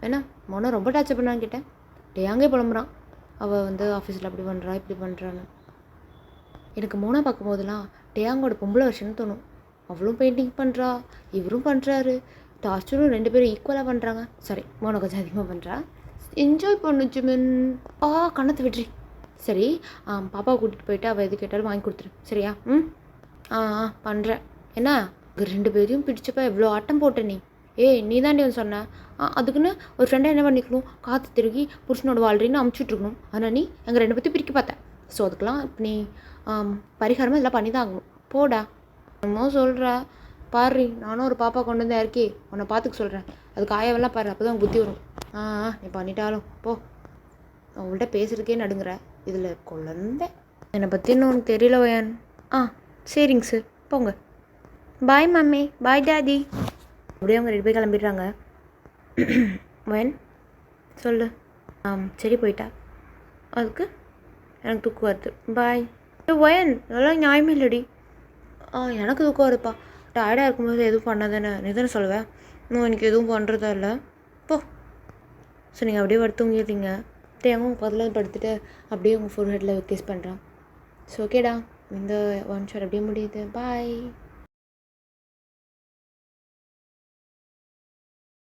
ஏன்னா மோனா ரொம்ப டார்ச்சர் பண்ணான்னு கேட்டேன். டேயாங்கே புலம்புறான். அவள் வந்து ஆஃபீஸில் அப்படி பண்ணுறா இப்படி பண்ணுறான்னு. எனக்கு மோனா பார்க்கும்போதெல்லாம் டேயாங்கோட பொம்பளை வருஷன்னு தோணும். அவளும் பெயிண்டிங் பண்ணுறா, இவரும் பண்ணுறாரு, டார்ச்சரும் 2 பேரும் ஈக்குவலாக பண்ணுறாங்க. சாரி, மோனா கொஞ்சம் அதிகமாக பண்ணுறா. என்ஜாய் பண்ணுச்சு மின். கண்ணத்தை விட்ரி. சரி, பாப்பாவை கூட்டிகிட்டு போயிட்டு அவள் எது கேட்டாலும் வாங்கி கொடுத்துரு. சரியா? பண்ணுறேன். என்ன 2 பேரையும் பிடிச்சப்ப எவ்வளோ ஆட்டம் போட்ட நீ? நீ தாண்டி வந்து சொன்ன. அதுக்குன்னு ஒரு ஃப்ரெண்டை என்ன பண்ணிக்கணும், காற்று திருகி புருஷனோட வாழ்றின்னு அமுச்சுட்ருக்கணும். ஆனால் நீ எங்கள் 2 பேர்த்தையும் பிரிக்க பார்த்தேன். ஸோ அதுக்கெலாம் இப்போ நீ பரிகாரமாக இதெல்லாம் பண்ணி தான் ஆகணும். போடா. என்னமோ சொல்கிற பாரு. நானும் ஒரு பாப்பா கொண்டு வந்து இறக்கி உன்னை பார்த்துக்க சொல்கிறேன். அதுக்கு ஆயவெல்லாம் பாரு, அப்போ தான் புத்தி வரும். நீ பண்ணிட்டாலும் போ. அவங்கள்ட்ட பேசுகிறதுக்கே நடுங்குற, இதில் குழந்தை. என்னை பற்றி இன்னும் உனக்கு தெரியல வயன். சரிங்க சார், போங்க. Bye mummy. Bye daddy. அப்படியே அவங்க 2 பேர் கிளம்பிடுறாங்க. வயன் சொல்லு. சரி போயிட்டா. அதுக்கு எனக்கு தூக்கம் வருது. பாய். வயன் இதெல்லாம் நியாயமே இல்லடி. எனக்கு தூக்கம் வருதுப்பா. டயர்டாக இருக்கும்போது எதுவும் பண்ணாதானே நீ தானே சொல்லுவேன். இன்னும் எனக்கு எதுவும் பண்ணுறதா இல்லை. போ. ஸோ நீங்கள் அப்படியே படுத்து தூங்கிடுறீங்க. தேங்காய் உங்கள் பதில் படுத்துட்டு அப்படியே உங்கள் ஃபோர் ஹெட்டில் கிஸ் பண்ணுறான். ஸோ ஓகேடா, இந்த ஒன் ஷாட் அப்படியே முடியுது. பாய்.